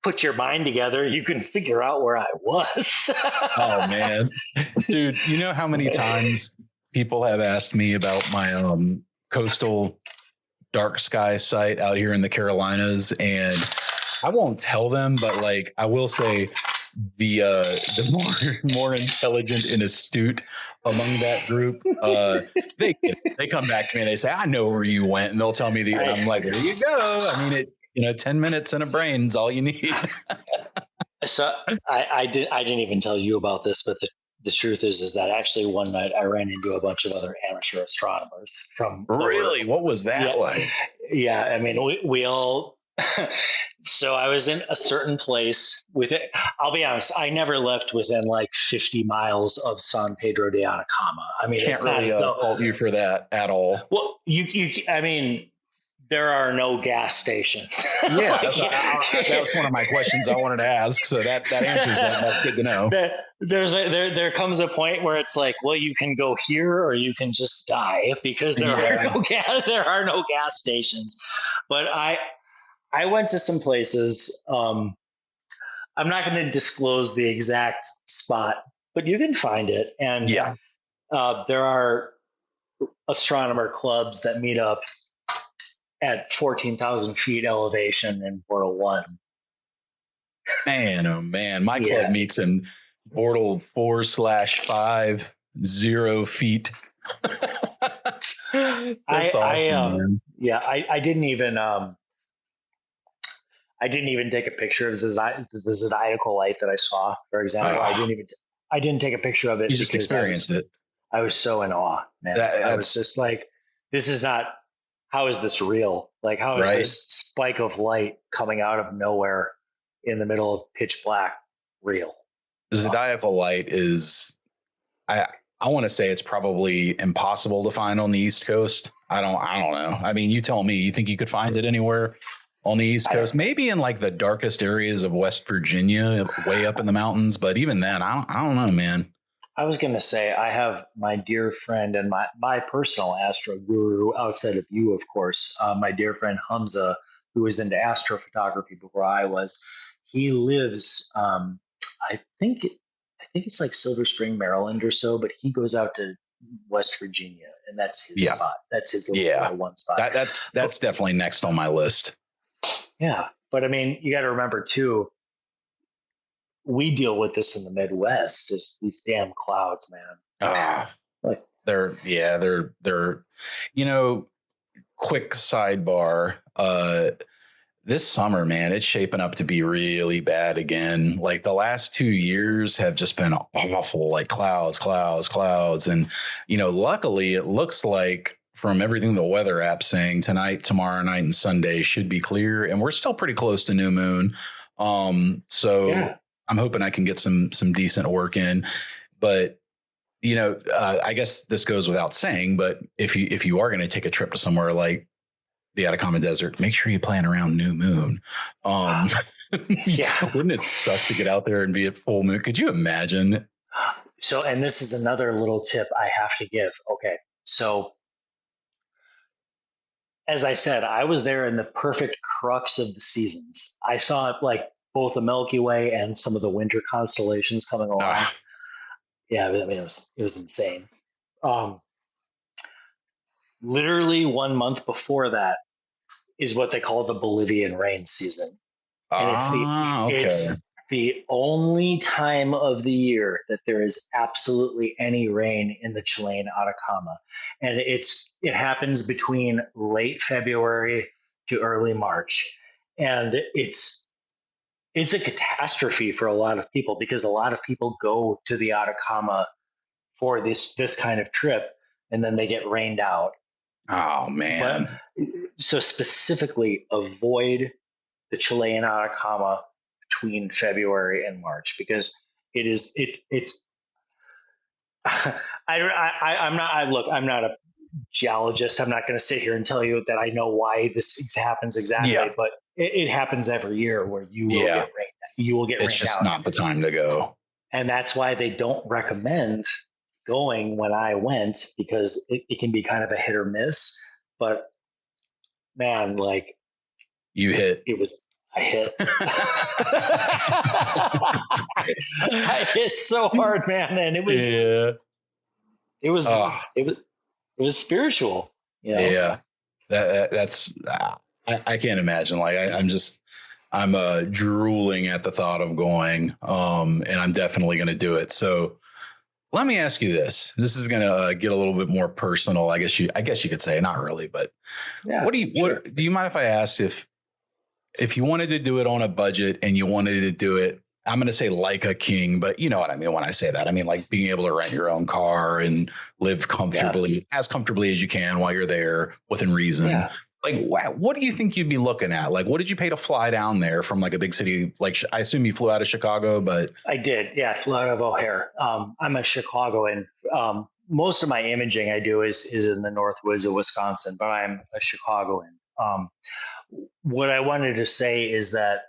put your mind together, you can figure out where I was. Oh man, dude, you know how many times people have asked me about my coastal dark sky site out here in the Carolinas, and I won't tell them, but like I will say the more intelligent and astute among that group, they come back to me and they say, I know where you went, and they'll tell me and I'm like, there you go. I mean, 10 minutes and a brain is all you need. So I didn't even tell you about this, but the truth is that actually one night I ran into a bunch of other amateur astronomers from. Really? What was that like? Yeah. I mean, we all, so I was in a certain place with it. I'll be honest, I never left within like 50 miles of San Pedro de Atacama. I mean, can't really fault you for that at all. Well, I mean, there are no gas stations. Yeah, that was one of my questions I wanted to ask. So that answers that. That's good to know. There comes a point where it's like, well, you can go here or you can just die, because there are no gas stations. But I went to some places. I'm not going to disclose the exact spot, but you can find it. And there are astronomer clubs that meet up at 14,000 feet elevation in Bortle 1. Man, oh man, my club meets in Bortle 4/5, 0 feet. That's awesome, man. Yeah, I didn't even take a picture of the zodiacal light that I saw, for example. I didn't take a picture of it. You just experienced it. I was so in awe, man. I was just like, this is not, how is this real? Like, how is this spike of light coming out of nowhere in the middle of pitch black real? Zodiacal light is, I want to say it's probably impossible to find on the East Coast. I don't know. I mean, you tell me. You think you could find it anywhere on the East Coast? Maybe in like the darkest areas of West Virginia, way up in the mountains. But even then, I don't know, man. I was going to say, I have my dear friend and my personal astro guru, outside of you, of course, my dear friend Hamza, who was into astrophotography before I was. He lives, I think it's like Silver Spring, Maryland or so, but he goes out to West Virginia, and that's his spot. That's his little one spot. That's definitely next on my list. Yeah. But I mean, you got to remember too, we deal with this in the Midwest, is these damn clouds, man. Like they're quick sidebar. This summer, man, it's shaping up to be really bad again. Like the last 2 years have just been awful, like clouds. And, luckily it looks like, from everything the weather app's saying, tonight, tomorrow night, and Sunday should be clear. And we're still pretty close to new moon. I'm hoping I can get some decent work in. But, I guess this goes without saying, but if you are going to take a trip to somewhere like the Atacama Desert, make sure you plan around new moon. Wouldn't it suck to get out there and be at full moon? Could you imagine? So, and this is another little tip I have to give. Okay. So, as I said, I was there in the perfect crux of the seasons. I saw like both the Milky Way and some of the winter constellations coming along. Yeah, I mean, it was insane. Literally 1 month before that is what they call the Bolivian rain season. And The only time of the year that there is absolutely any rain in the Chilean Atacama, and it happens between late February to early March, and it's a catastrophe for a lot of people because a lot of people go to the Atacama for this kind of trip, and then they get rained out. Oh man. But so specifically avoid the Chilean Atacama between February and March because it's I'm not a geologist. I'm not going to sit here and tell you that I know why this happens exactly, Yeah. but it happens every year where you will get It's rained just out. not the time to go. And that's why they don't recommend going when I went because it can be kind of a hit or miss. But man, like You hit. I hit. I hit so hard, man, and it was spiritual. You know? Yeah. That's I can't imagine. Like I'm drooling at the thought of going. And I'm definitely going to do it. So let me ask you this. This is going to get a little bit more personal. I guess you could say, not really, but Yeah, what do you mind if I ask if you wanted to do it on a budget and you wanted to do it, I'm going to say like a king, but you know what I mean when I say that. I mean like being able to rent your own car and live comfortably, as comfortably as you can while you're there within reason. Yeah. Like, what do you think you'd be looking at? Like, what did you pay to fly down there from like a big city? Like, I assume you flew out of Chicago, but I did. Yeah, I flew out of O'Hare. I'm a Chicagoan. Most of my imaging I do is in the North Woods of Wisconsin, but I'm a Chicagoan. What I wanted to say is that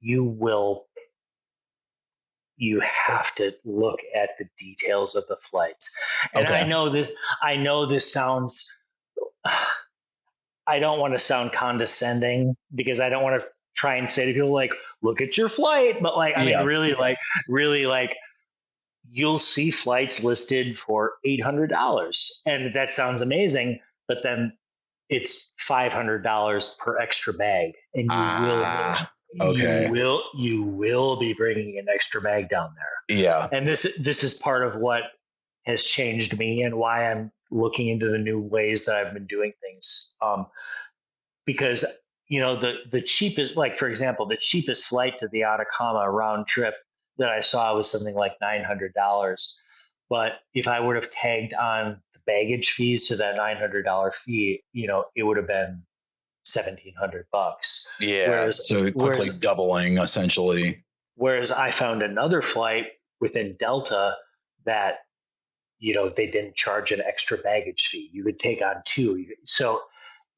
you have to look at the details of the flights. And okay. I know this sounds, I don't want to sound condescending because I don't want to try and say to people like, look at your flight. But like, I mean, really like you'll see flights listed for $800 and that sounds amazing. But then it's $500 per extra bag, and you will be bringing an extra bag down there. Yeah, and this is part of what has changed me and why I'm looking into the new ways that I've been doing things. Because you know the cheapest, like for example, the cheapest flight to the Atacama round trip that I saw was something like $900. But if I would have tagged on baggage fees to that $900 fee, you know, it would have been $1,700. Yeah. So quickly doubling essentially. Whereas I found another flight within Delta that, you know, they didn't charge an extra baggage fee. You could take on two. So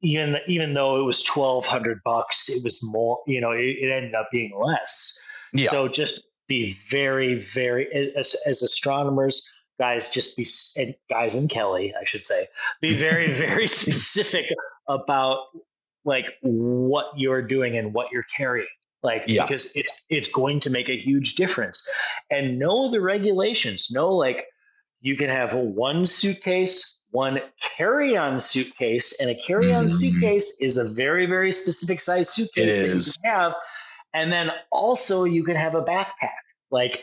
even though it was $1,200, it was more, you know, it ended up being less. Yeah. So just be very, very, as astronomers, guys, guys and Kelly, I should say, be very, very specific about like what you're doing and what you're carrying, like, because it's going to make a huge difference. And know the regulations. Know, like, you can have one suitcase, one carry-on suitcase, and a carry-on suitcase is a very, very specific size suitcase that you can have. And then also you can have a backpack. Like,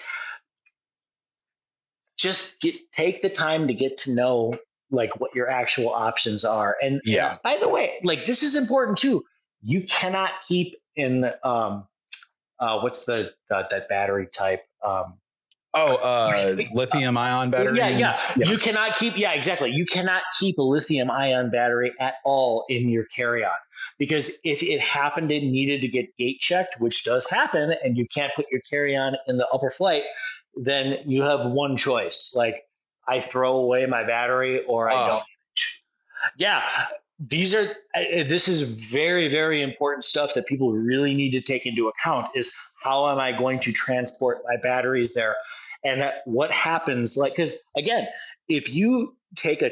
just take the time to get to know like what your actual options are. And by the way, like this is important too. You cannot keep in what's that battery type? Lithium ion batteries. Yeah. You cannot keep. Yeah, exactly. You cannot keep a lithium ion battery at all in your carry-on because if it happened, it needed to get gate checked, which does happen, and you can't put your carry-on in the upper flight. Then you have one choice. Like, I throw away my battery or I don't. Yeah. This is very, very important stuff that people really need to take into account is how am I going to transport my batteries there? And what happens, like, because again, if you take a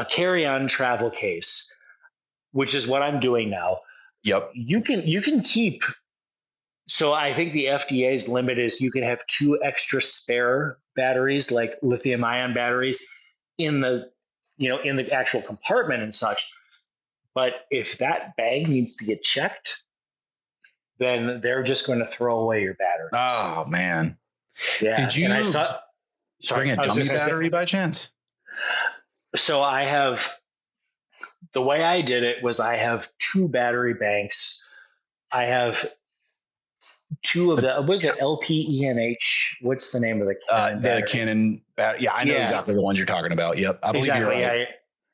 carry-on travel case, which is what I'm doing now. Yep. You can keep. So I think the FDA's limit is you can have 2 extra spare batteries, like lithium ion batteries, in the actual compartment and such. But if that bag needs to get checked, then they're just going to throw away your batteries. Oh man. Yeah. Did you bring a dummy battery by chance? So the way I did it was I have 2 battery banks. I have 2 of the, was it LPENH? What's the name of the Canon battery? The Canon battery. Yeah, I know exactly the ones you're talking about. Yep. I believe you're right.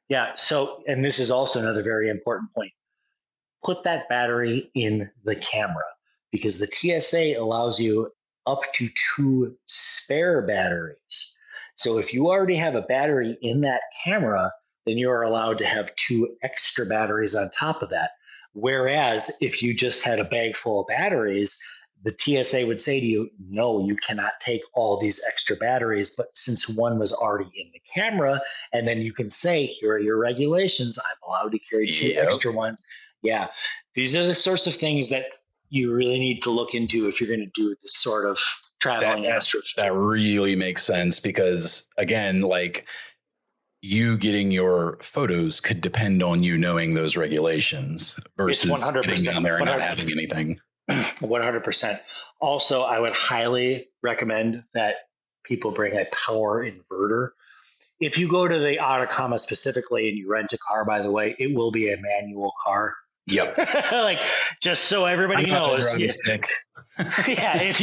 Yeah. So, and this is also another very important point. Put that battery in the camera because the TSA allows you up to 2 spare batteries. So if you already have a battery in that camera, then you're allowed to have 2 extra batteries on top of that. Whereas if you just had a bag full of batteries, the TSA would say to you, no, you cannot take all these extra batteries. But since one was already in the camera, and then you can say, here are your regulations, I'm allowed to carry 2 extra ones. Yeah, these are the sorts of things that you really need to look into if you're going to do this sort of traveling astro. That really makes sense because, again, like you getting your photos could depend on you knowing those regulations versus getting down there and not having anything. 100%. Also, I would highly recommend that people bring a power inverter. If you go to the Atacama specifically and you rent a car, by the way, it will be a manual car. Yep. Like, just so everybody knows. Yeah. If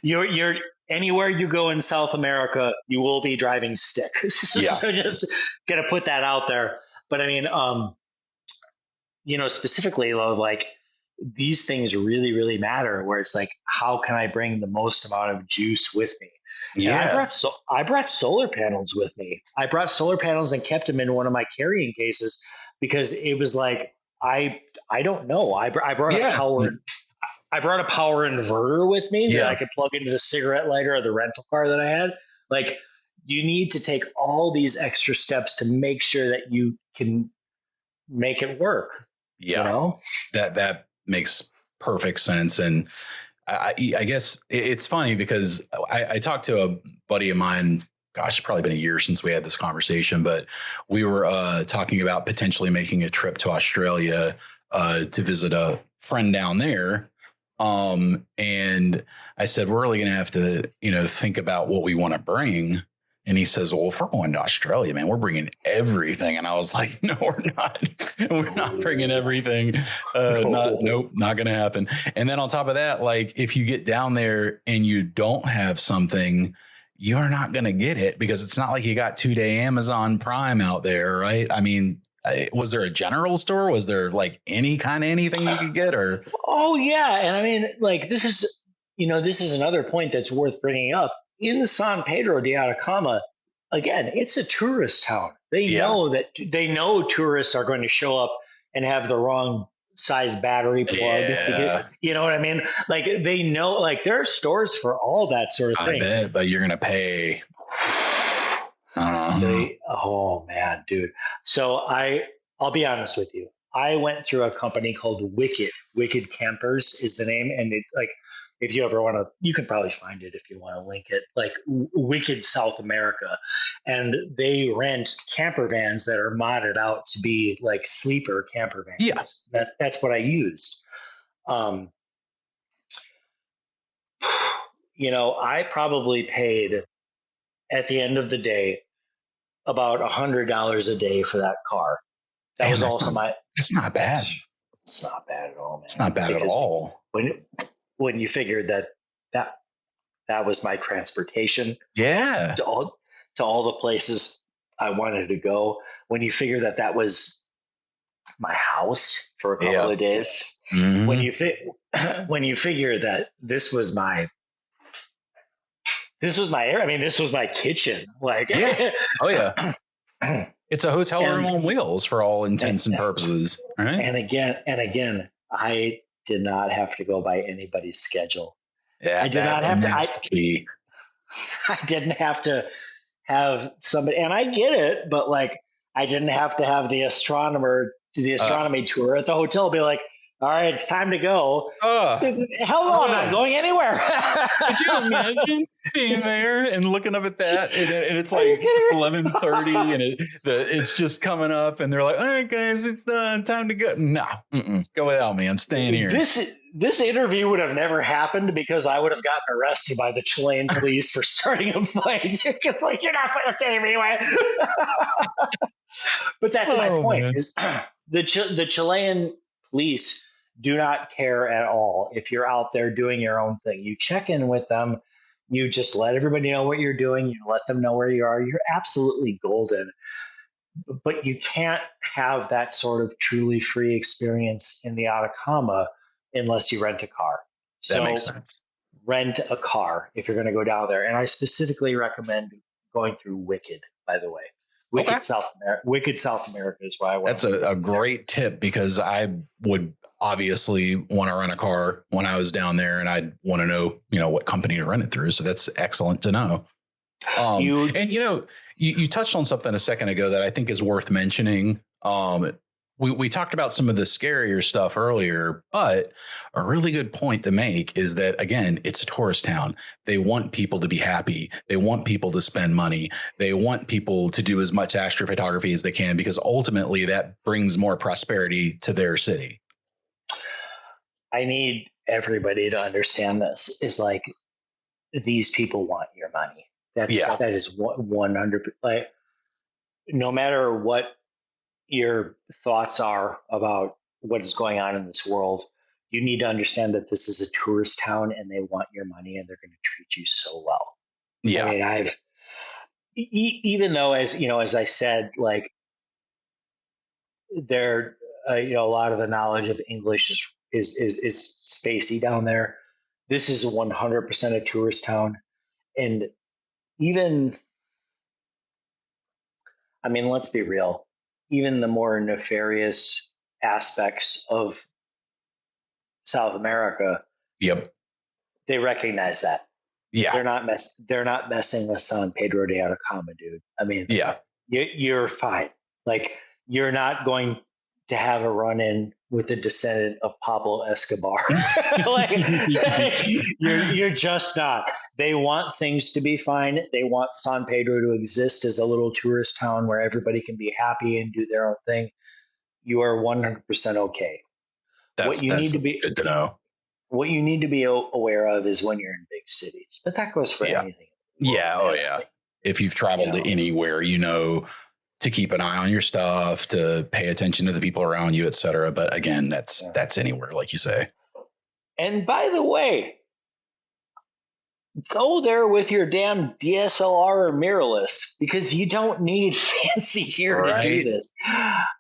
you're anywhere you go in South America, you will be driving stick. Yeah. So just gonna put that out there. But I mean, specifically, like these things really, really matter. Where it's like, how can I bring the most amount of juice with me? Yeah, I brought solar panels with me. I brought solar panels and kept them in one of my carrying cases because it was like I don't know. I brought a power inverter with me that I could plug into the cigarette lighter of the rental car that I had. Like, you need to take all these extra steps to make sure that you can make it work. Yeah, that makes perfect sense. And I guess it's funny because I talked to a buddy of mine. Gosh, it's probably been a year since we had this conversation, but we were talking about potentially making a trip to Australia to visit a friend down there. And I said, we're really going to have to, think about what we want to bring. And he says, well, if we're going to Australia, man, we're bringing everything. And I was like, no, we're not. We're not bringing everything. Nope, not going to happen. And then on top of that, like if you get down there and you don't have something, you are not going to get it because it's not like you got 2-day Amazon Prime out there, right? I mean, was there a general store? Was there like any kind of anything you could get or? Oh yeah. And I mean, like this is another point that's worth bringing up. In San Pedro de Atacama, again, it's a tourist town. They know tourists are going to show up and have the wrong size battery plug. Because, you know what I mean? Like they know, like there are stores for all that sort of thing. I bet, but you're going to pay. Oh man, dude. So I'll be honest with you. I went through a company called Wicked Campers is the name. And it's like, if you ever want to, you can probably find it if you want to link it, like Wicked South America. And they rent camper vans that are modded out to be like sleeper camper vans. Yeah. That's what I used. I probably paid at the end of the day about $100 a day for that car. That was also it's not bad. It's not bad at all, man. It's not bad at all. When you figured that was my transportation, to all the places I wanted to go. When you figure that was my house for a couple of days, when you figure that this was my I mean, this was my kitchen. Like, oh yeah, it's a hotel room on wheels for all intents and purposes. Right? And again, I did not have to go by anybody's schedule. Yeah, I did not have to. I didn't have to have somebody, and I get it, but like I didn't have to have the astronomy tour at the hotel be like, All right, it's time to go. Hell no, I'm not going anywhere. Could you imagine being there and looking up at that, and it's like 11:30, and it's just coming up, and they're like, "All right, guys, it's time to go." No, go without me. I'm staying here. This interview would have never happened because I would have gotten arrested by the Chilean police for starting a fight. It's like, you're not going to take me away. But that's my point. Man. Is the Chilean police do not care at all if you're out there doing your own thing. You check in with them. You just let everybody know what you're doing. You let them know where you are. You're absolutely golden. But you can't have that sort of truly free experience in the Atacama unless you rent a car. That makes sense. Rent a car if you're going to go down there. And I specifically recommend going through Wicked, by the way. Wicked South America is why I went. That's a great tip, because I would obviously want to rent a car when I was down there, and I'd want to know, what company to rent it through. So that's excellent to know. You touched on something a second ago that I think is worth mentioning. We talked about some of the scarier stuff earlier, but a really good point to make is that, again, it's a tourist town. They want people to be happy. They want people to spend money. They want people to do as much astrophotography as they can, because ultimately that brings more prosperity to their city. I need everybody to understand this. Is like, these people want your money. That is 100. Like, no matter what your thoughts are about what is going on in this world, you need to understand that this is a tourist town, and they want your money, and they're going to treat you so well. Yeah. I mean, even though, as I said, like, there, a lot of the knowledge of English is spacey down there. This is 100% a tourist town. And even, I mean, let's be real, even the more nefarious aspects of South America, they recognize that. Yeah. They're not messing with San Pedro de Atacama, dude. I mean, you're fine. Like, you're not going to have a run-in with the descendant of Pablo Escobar. You're just not. They want things to be fine. They want San Pedro to exist as a little tourist town where everybody can be happy and do their own thing. You are 100% okay. That's good to know. What you need to be aware of is when you're in big cities, but that goes for anything. If you've traveled to anywhere, to keep an eye on your stuff, to pay attention to the people around you, et cetera. But again, that's anywhere, like you say. And by the way, go there with your damn DSLR or mirrorless, because you don't need fancy gear to do this.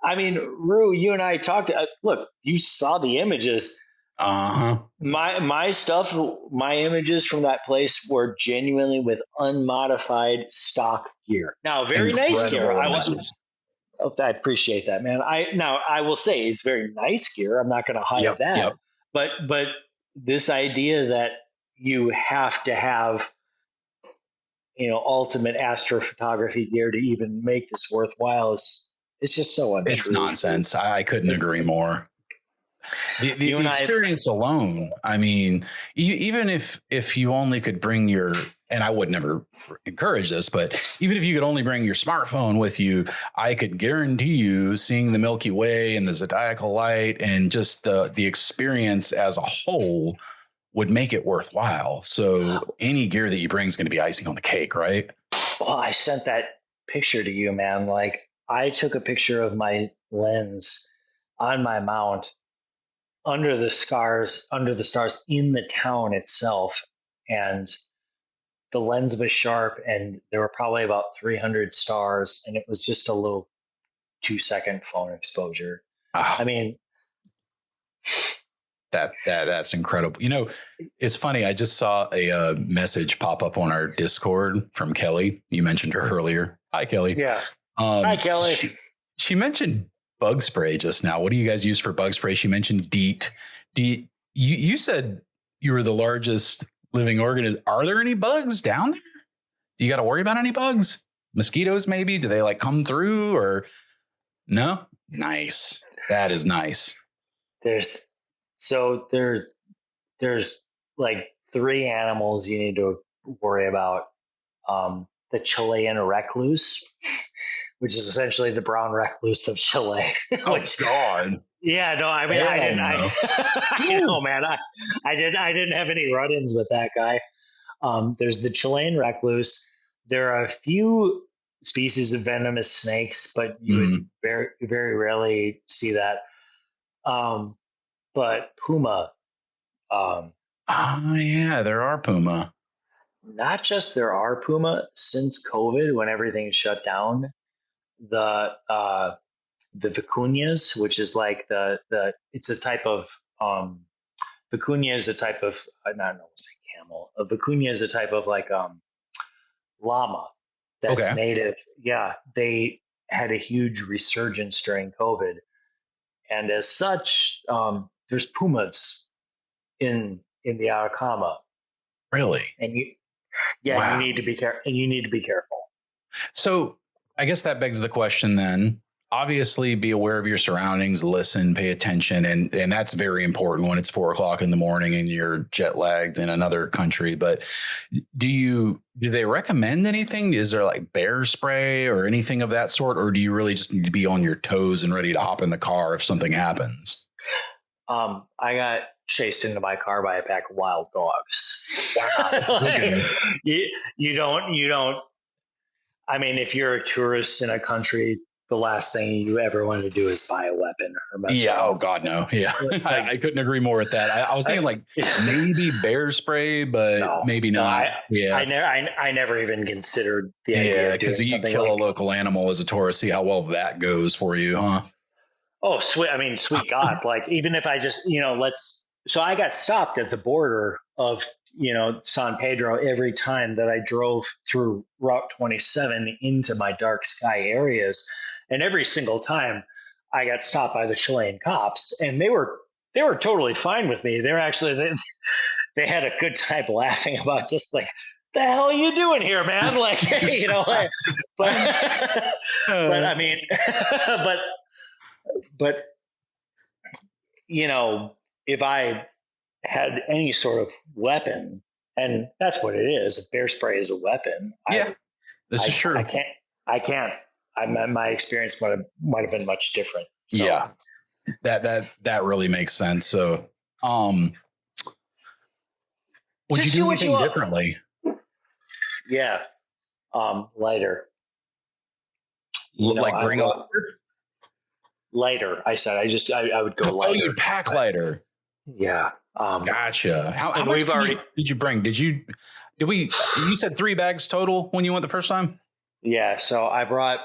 I mean, Rue, you and I talked. Look, you saw the images. My stuff, my images from that place were genuinely with unmodified stock gear. Now, very nice gear. I appreciate that, man. I will say it's very nice gear. I'm not going to hide that. But this idea that you have to have, ultimate astrophotography gear to even make this worthwhile it's just so untrue. It's nonsense. I couldn't agree more. The experience alone, I mean, even if you only could bring your, and I would never encourage this, but even if you could only bring your smartphone with you, I could guarantee you seeing the Milky Way and the zodiacal light and just the experience as a whole would make it worthwhile. So any gear that you bring is going to be icing on the cake, right? Well, I sent that picture to you, man. Like, I took a picture of my lens on my mount under the stars in the town itself, and the lens was sharp, and there were probably about 300 stars, and it was just a little 2-second phone exposure. I mean, that's incredible. It's funny. I just saw a message pop up on our Discord from Kelly. You mentioned her earlier. Hi, Kelly. Yeah. Hi, Kelly. She mentioned bug spray just now. What do you guys use for bug spray? She mentioned DEET. You said you were the largest living organism. Are there any bugs down there? Do you got to worry about any bugs? Mosquitoes, maybe? Do they come through or no? Nice. That is nice. There's So there's like three animals you need to worry about. The Chilean recluse, which is essentially the brown recluse of Chile. Oh, Which, God. yeah, no, I mean, I Hell didn't. no. I know, man. I didn't have any run-ins with that guy. There's the Chilean recluse. There are a few species of venomous snakes, but you would very, very rarely see that. But puma, um, Oh, yeah, there are puma. not just there are puma since COVID when everything shut down. The vicuñas, which is like the it's a type of vicuña is a type of I don't know, say camel. A vicuña is a type of like llama that's Okay. native. Yeah, they had a huge resurgence during COVID, and as such, there's pumas in the Atacama, Really? and you Wow. need to be careful. So I guess that begs the question then. Obviously, be aware of your surroundings, listen, pay attention, and that's very important when it's 4 o'clock in the morning and you're jet lagged in another country. But do they recommend anything? Is there like bear spray or anything of that sort, or do you really just need to be on your toes and ready to hop in the car if something happens? I got chased into my car by a pack of wild dogs. Wow. Okay. You don't. I mean, if you're a tourist in a country, the last thing you ever want to do is buy a weapon or mess Yeah. around. Oh God, no. Yeah. Like, I couldn't agree more with that. I was thinking like maybe bear spray, but no, maybe not. I never even considered the idea Yeah, of doing because you something kill like. a local animal as a tourist, see how well that goes for you, huh? Oh, sweet! I mean, sweet God! Like, even if I just, So I got stopped at the border of, San Pedro every time that I drove through Route 27 into my dark sky areas, and every single time I got stopped by the Chilean cops, and they were totally fine with me. They were actually they had a good time laughing about just like, the hell are you doing here, man? Like, but I mean, but. But, if I had any sort of weapon, and that's what it is, a bear spray is a weapon. Yeah, this is true. I can't. My experience might have been much different. So. Yeah, that really makes sense. So, would just you do anything differently? Yeah, lighter. Bring a lighter. I said I would go lighter. Oh, you pack lighter. Yeah. Gotcha. How much did you bring? You said 3 bags total when you went the first time? Yeah. So I brought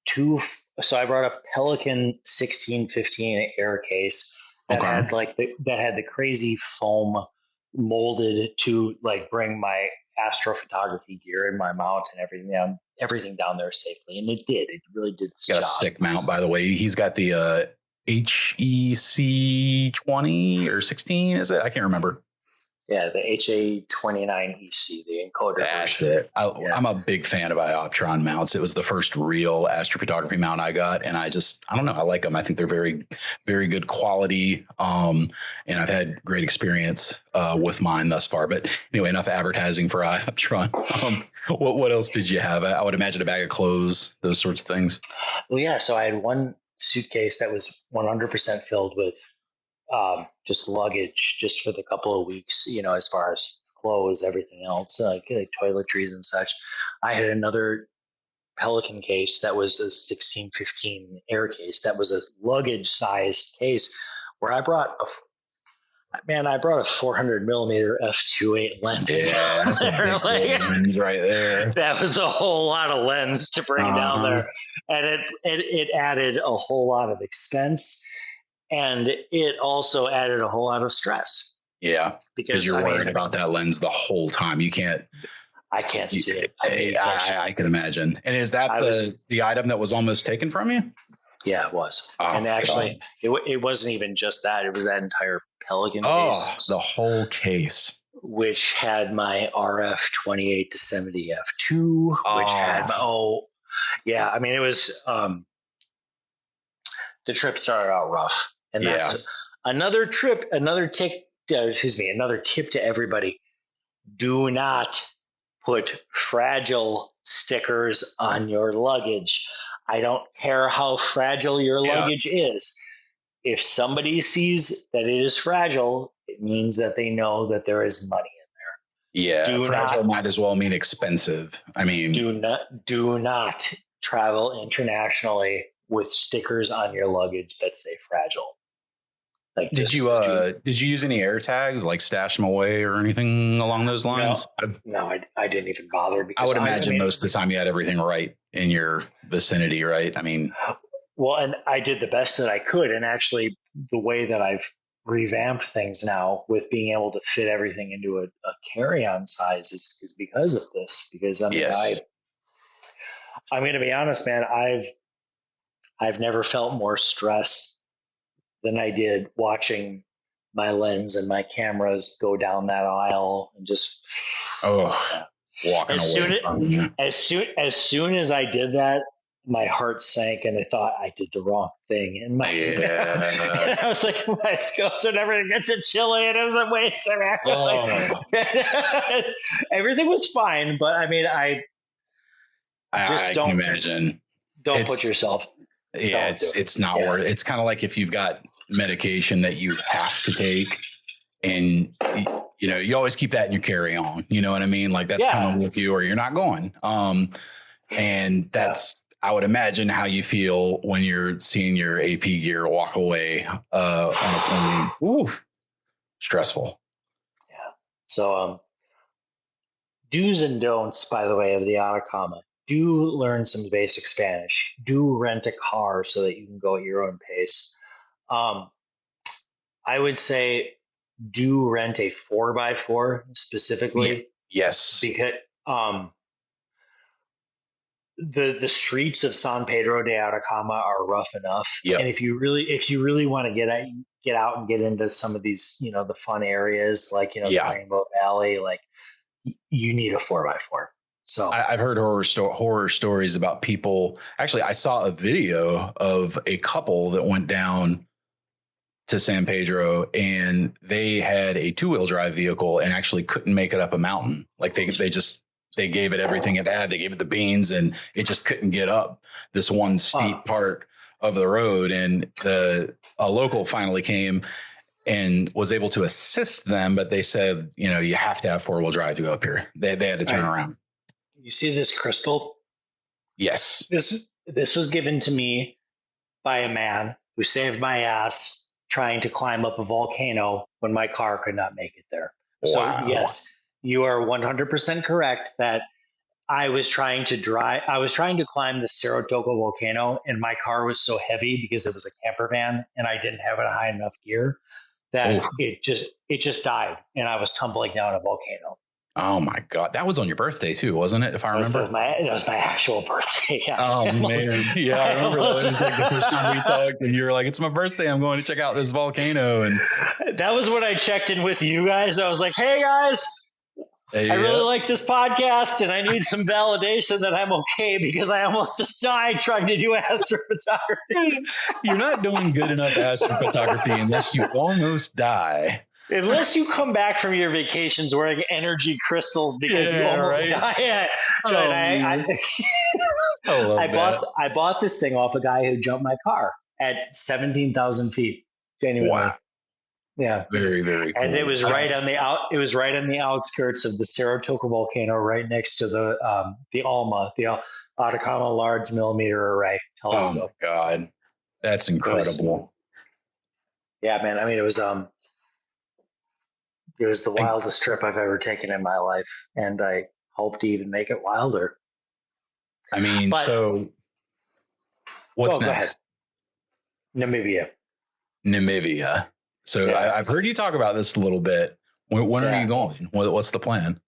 2. So I brought a Pelican 1615 air case that had had the crazy foam molded to like bring my astrophotography gear and my mount and everything down there safely, and it did. It really did. Got a sick mount, by the way. He's got the HEC 20 or 16. Is it? I can't remember. Yeah, the HA29EC, the encoder. That's it. I'm a big fan of Ioptron mounts. It was the first real astrophotography mount I got, and I don't know. I like them. I think they're very, very good quality. And I've had great experience with mine thus far. But anyway, enough advertising for Ioptron. What else did you have? I would imagine a bag of clothes, those sorts of things. Well, yeah. So I had one suitcase that was 100% filled with just luggage, just for the couple of weeks, as far as clothes, everything else, like toiletries and such. I had another Pelican case that was a 1615 air case that was a luggage sized case where I brought a 400 millimeter f2.8 lens. Yeah, that's a big lens right there. That was a whole lot of lens to bring down there, and it added a whole lot of expense. And it also added a whole lot of stress. Yeah, because you're worried about that lens the whole time. I can't see it. I can imagine. And is that the item that was almost taken from you? Yeah, it was. Oh, and actually, it wasn't even just that. It was that entire Pelican case. The whole case. Which had my RF 28 to 70 f2, which had it was the trip started out rough. And another tip to everybody: do not put fragile stickers on your luggage. I don't care how fragile your luggage is. If somebody sees that it is fragile, it means that they know that there is money in there. Yeah, fragile might as well mean expensive. I mean, do not travel internationally with stickers on your luggage that say fragile. Like, did you use any air tags, like stash them away or anything along those lines? No, I didn't even bother, because I would imagine most of the time you had everything right in your vicinity, right? I mean, well, and I did the best that I could, and actually the way that I've revamped things now with being able to fit everything into a carry-on size is because of this. Because I'm going to be honest, man. I've never felt more stress than I did watching my lens and my cameras go down that aisle and just walking away. As soon as I did that, my heart sank, and I thought I did the wrong thing. And and I was like, my scopes are never going to get to Chile. And I was like, wait a second. Everything was fine, but I mean, I can imagine. Don't put yourself. Yeah, it's not worth it. It's kind of like if you've got medication that you have to take, and you always keep that in your carry-on. You know what I mean? Like, that's coming with you, or you're not going. And that's, I would imagine, how you feel when you're seeing your AP gear walk away on a plane. Ooh, stressful. Yeah. So, do's and don'ts, by the way, of the Atacama. Do learn some basic Spanish. Do rent a car so that you can go at your own pace. I would say do rent a 4x4 specifically. Yes. Because the streets of San Pedro de Atacama are rough enough. Yep. And if you really want to get out and get into some of these, the fun areas, like, the Rainbow Valley, like, you need a 4x4. So I've heard horror stories about people. Actually, I saw a video of a couple that went down to San Pedro, and they had a 2-wheel drive vehicle and actually couldn't make it up a mountain. Like, they gave it everything it had. They gave it the beans, and it just couldn't get up this one steep part of the road. And a local finally came and was able to assist them, but they said, you have to have 4-wheel drive to go up here. They had to turn around. You see this crystal? Yes. This was given to me by a man who saved my ass trying to climb up a volcano when my car could not make it there. Wow. So yes, you are 100% correct that I was trying to climb the Cerro Toco volcano, and my car was so heavy because it was a camper van and I didn't have it high enough gear that it just died, and I was tumbling down a volcano. Oh my God. That was on your birthday too, wasn't it? If I remember. It was my actual birthday. Yeah. Oh man. Yeah. I remember that. It was like the first time we talked, and you were like, it's my birthday. I'm going to check out this volcano. And that was when I checked in with you guys. I was like, hey guys, I really like this podcast, and I need some validation that I'm okay, because I almost just died trying to do astrophotography. You're not doing good enough astrophotography unless you almost die. Unless you come back from your vacations wearing energy crystals because you almost died. I bought this thing off a guy who jumped my car at 17,000 feet. January. Wow. Yeah. Very, very cool. And it was right on the outskirts of the Cerro Toco volcano, right next to the ALMA, the Atacama Large Millimeter Array telescope. Oh my God. That's incredible. Yeah, man. I mean, it was the wildest trip I've ever taken in my life, and I hope to even make it wilder. I mean, so what's next? Namibia. So I've heard you talk about this a little bit. When are you going? What's the plan?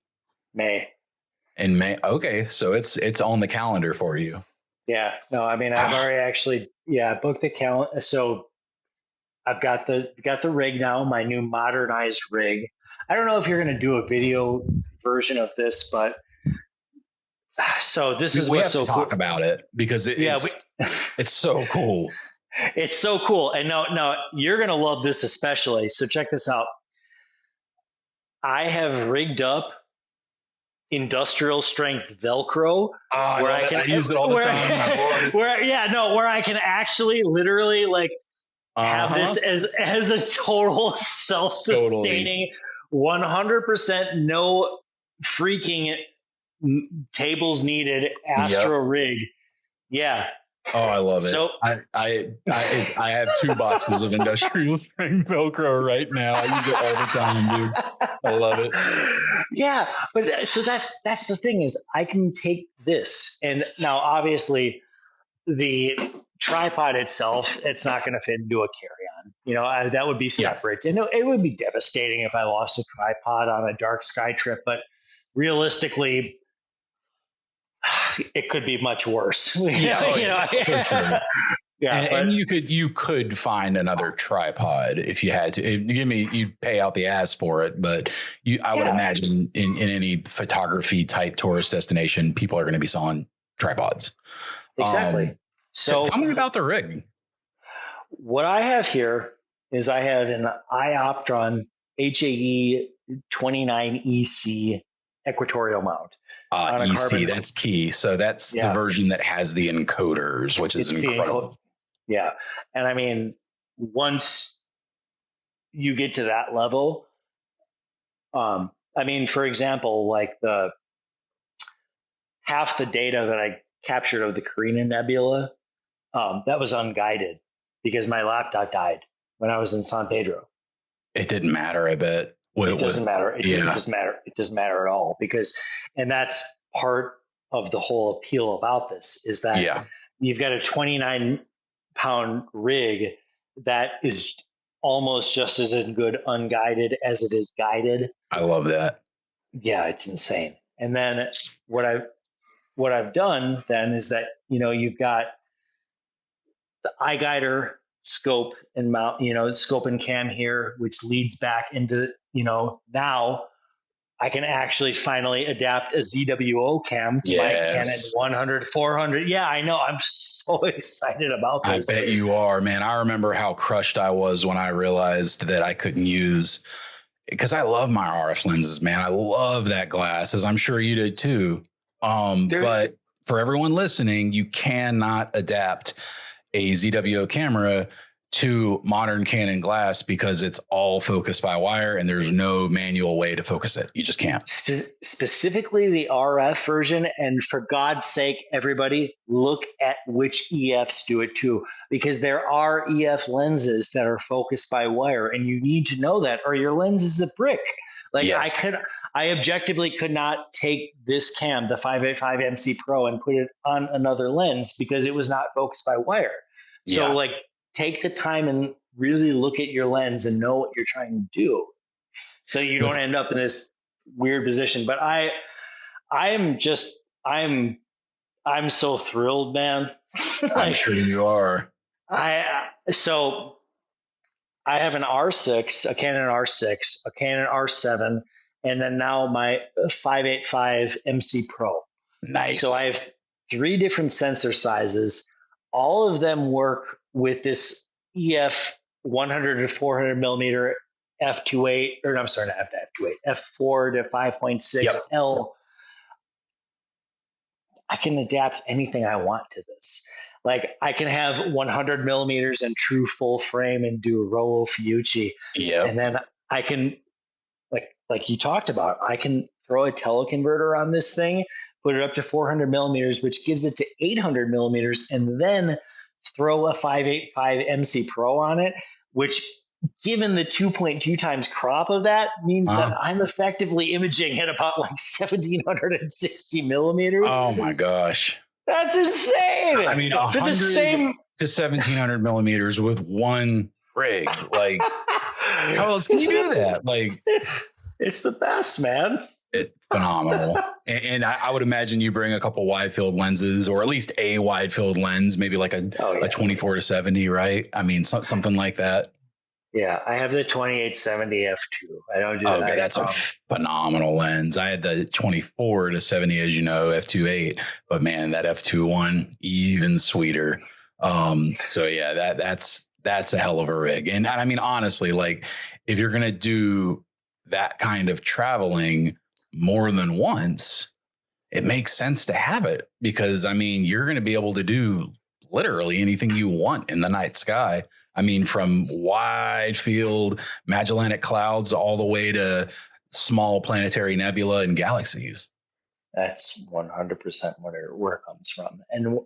May. In May. Okay. So it's on the calendar for you. Yeah. No, I mean, I've already actually, booked the calendar. So I've got the rig now, my new modernized rig. I don't know if you're going to do a video version of this, but so this is we have to talk about it, because it's so cool. It's so cool. And now you're going to love this especially. So check this out. I have rigged up industrial strength Velcro where I use it all the time. Where I can actually literally like have this as a total self-sustaining 100% no freaking tables needed Astro rig. Yeah. Oh, I love it. So, I have 2 boxes of industrial strength Velcro right now. I use it all the time, dude. I love it. Yeah, but so that's the thing is I can take this, and now obviously the tripod itself, it's not going to fit into a carry-on. You know, that would be separate. And it would be devastating if I lost a tripod on a dark sky trip, but realistically, it could be much worse. Sure. And you could find another tripod if you had to. You'd pay out the ass for it, but I would imagine in any photography type tourist destination, people are going to be selling tripods. Exactly. So tell me about the rig. What I have here is I have an iOptron HAE 29EC equatorial mount. EC, that's key. So that's the version that has the encoders, which is incredible. Yeah. And I mean, once you get to that level, I mean, for example, like half the data that I captured of the Carina Nebula, that was unguided because my laptop died when I was in San Pedro. It didn't matter, I bet. It doesn't matter. It doesn't matter. It doesn't matter at all and that's part of the whole appeal about this is that you've got a 29-pound rig that is almost just as good unguided as it is guided. I love that. Yeah, it's insane. And then what I've done then is that, you've got the iGuider scope and mount, scope and cam here, which leads back into, now I can actually finally adapt a ZWO cam to my Canon 100-400. Yeah, I know. I'm so excited about this. I bet you are, man. I remember how crushed I was when I realized that I couldn't use, because I love my RF lenses, man. I love that glass, as I'm sure you did too. But for everyone listening, you cannot adapt a ZWO camera to modern Canon glass because it's all focused by wire and there's no manual way to focus it. You just can't. Specifically the RF version. And for God's sake, everybody look at which EFs do it too, because there are EF lenses that are focused by wire and you need to know that or your lens is a brick. Like I objectively could not take this cam, the 585 MC Pro, and put it on another lens because it was not focused by wire. So take the time and really look at your lens and know what you're trying to do so you don't end up in this weird position. But I'm so thrilled, man. I'm sure you are. So I have an R6, a Canon R6, a Canon R7, and then now my 585 MC Pro. Nice. So I have 3 different sensor sizes. All of them work with this EF 100 to 400 millimeter f2.8, or I'm sorry, not f2.8, f4 to 5.6 L. I can adapt anything I want to this. Like I can have 100 millimeters in true full frame and do Rollo Fiucci. And then I can, like you talked about, I can throw a teleconverter on this thing, put it up to 400 millimeters, which gives it to 800 millimeters, and then throw a 585 MC Pro on it, which given the 2.2 times crop of that means that I'm effectively imaging at about like 1760 millimeters. Oh my gosh. That's insane. I mean, 100 to 1700 millimeters with one rig. Like, how else can you do that? Like, it's the best, man. It's phenomenal. And I would imagine you bring a couple wide field lenses, or at least a wide field lens, maybe like a 24 to 70, right? I mean, something like that. Yeah, I have the 2870 f2. I don't do that. Okay, that's a phenomenal lens. I had the 24 to 70, as you know, f2.8. But man, that f2.1, even sweeter. So yeah, that's a hell of a rig. And I mean, honestly, like if you're going to do that kind of traveling more than once, it makes sense to have it, because I mean, you're going to be able to do literally anything you want in the night sky. I mean, from wide field Magellanic clouds all the way to small planetary nebula and galaxies. That's 100% where it comes from. And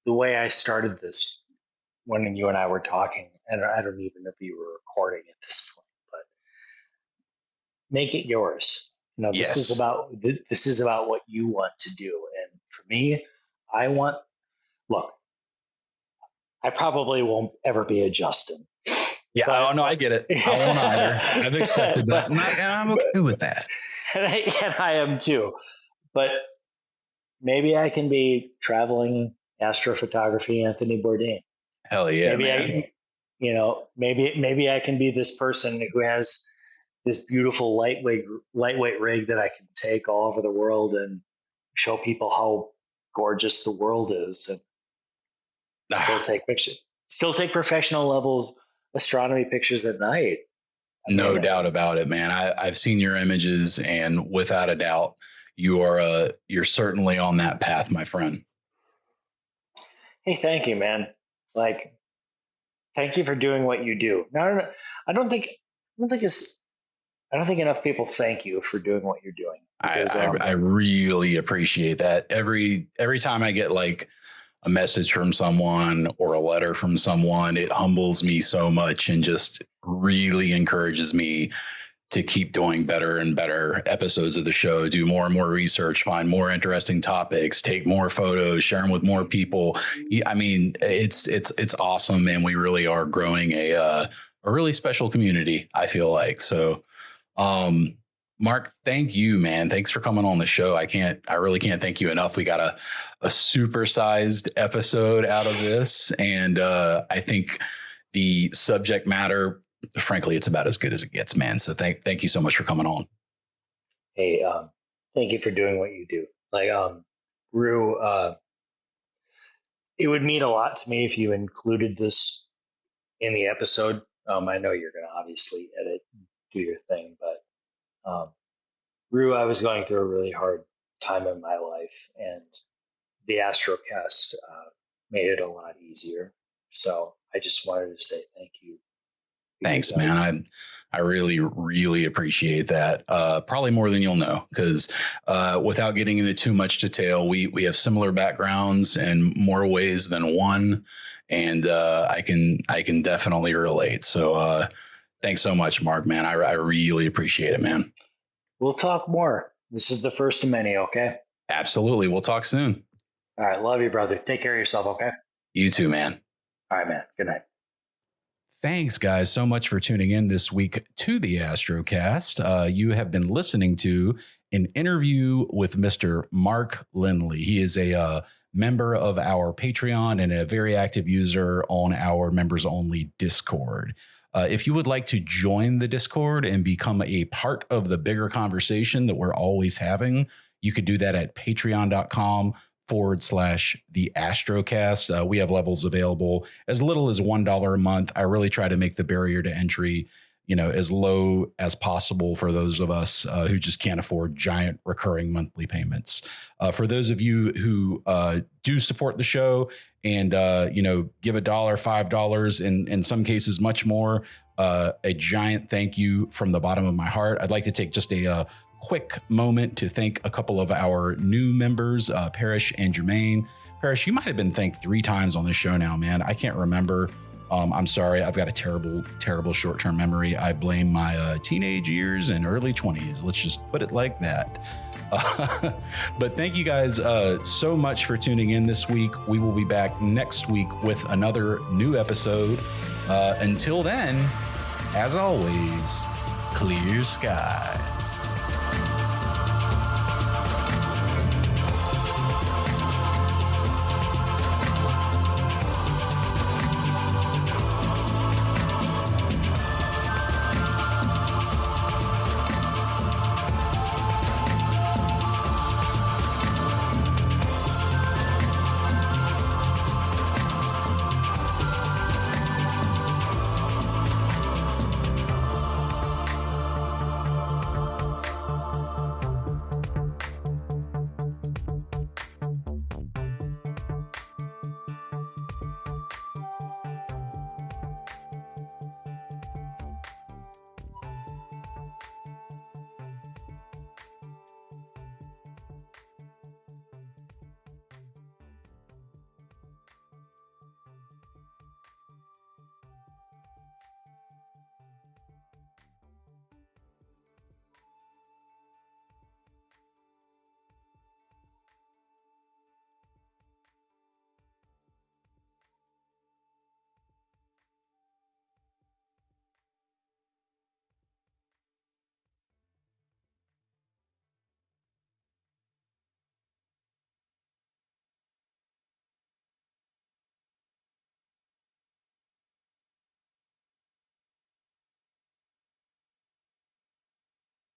the way I started this, when you and I were talking, and I don't even know if you were recording at this point, but make it yours. You know, Yes. this is about what you want to do. And for me, look, I probably won't ever be a Justin. Yeah. Oh no, I get it. I won't either. I've accepted that, and I'm okay with that. And I am too. But maybe I can be traveling astrophotography Anthony Bourdain. Hell yeah, Maybe man. maybe I can be this person who has this beautiful lightweight rig that I can take all over the world and show people how gorgeous the world is, and still take pictures, still take professional level astronomy pictures at night. No doubt about it, man. I've seen your images, and without a doubt, you're certainly on that path, my friend. Hey, thank you, man. Like, thank you for doing what you do. No, I don't think enough people thank you for doing what you're doing. Because, I really appreciate that. Every time I get like a message from someone or a letter from someone, it humbles me so much and just really encourages me to keep doing better and better episodes of the show, do more and more research, find more interesting topics, take more photos, share them with more people. I mean, it's awesome, and we really are growing a really special community, I feel like. So, Mark, thank you, man. Thanks for coming on the show. I really can't thank you enough. We got a supersized episode out of this, and I think the subject matter, frankly, it's about as good as it gets, man. So thank you so much for coming on. Hey, thank you for doing what you do. Like, Rue, it would mean a lot to me if you included this in the episode. I know you're going to obviously edit, do your thing, but Rue, I was going through a really hard time in my life, and the Astrocast made it a lot easier. So I just wanted to say thank you. Thanks, man. I really, really appreciate that. Probably more than you'll know, because without getting into too much detail, we have similar backgrounds in more ways than one, and I can definitely relate. So thanks so much, Mark, man. I really appreciate it, man. We'll talk more. This is the first of many, okay? Absolutely. We'll talk soon. All right. Love you, brother. Take care of yourself, okay? You too, man. All right, man. Good night. Thanks, guys, so much for tuning in this week to the Astrocast. You have been listening to an interview with Mr. Mark Linley. He is a member of our Patreon and a very active user on our members-only Discord. If you would like to join the Discord and become a part of the bigger conversation that we're always having, you could do that at patreon.com/the Astrocast. We have levels available as little as $1 a month. I really try to make the barrier to entry, as low as possible for those of us who just can't afford giant recurring monthly payments. For those of you who do support the show and, give $1, $5, in some cases much more, a giant thank you from the bottom of my heart. I'd like to take just a quick moment to thank a couple of our new members, Parrish and Jermaine. Parrish, you might have been thanked 3 times on this show now, man. I can't remember. I'm sorry. I've got a terrible, terrible short-term memory. I blame my teenage years and early 20s. Let's just put it like that. But thank you guys so much for tuning in this week. We will be back next week with another new episode. Until then, as always, clear skies.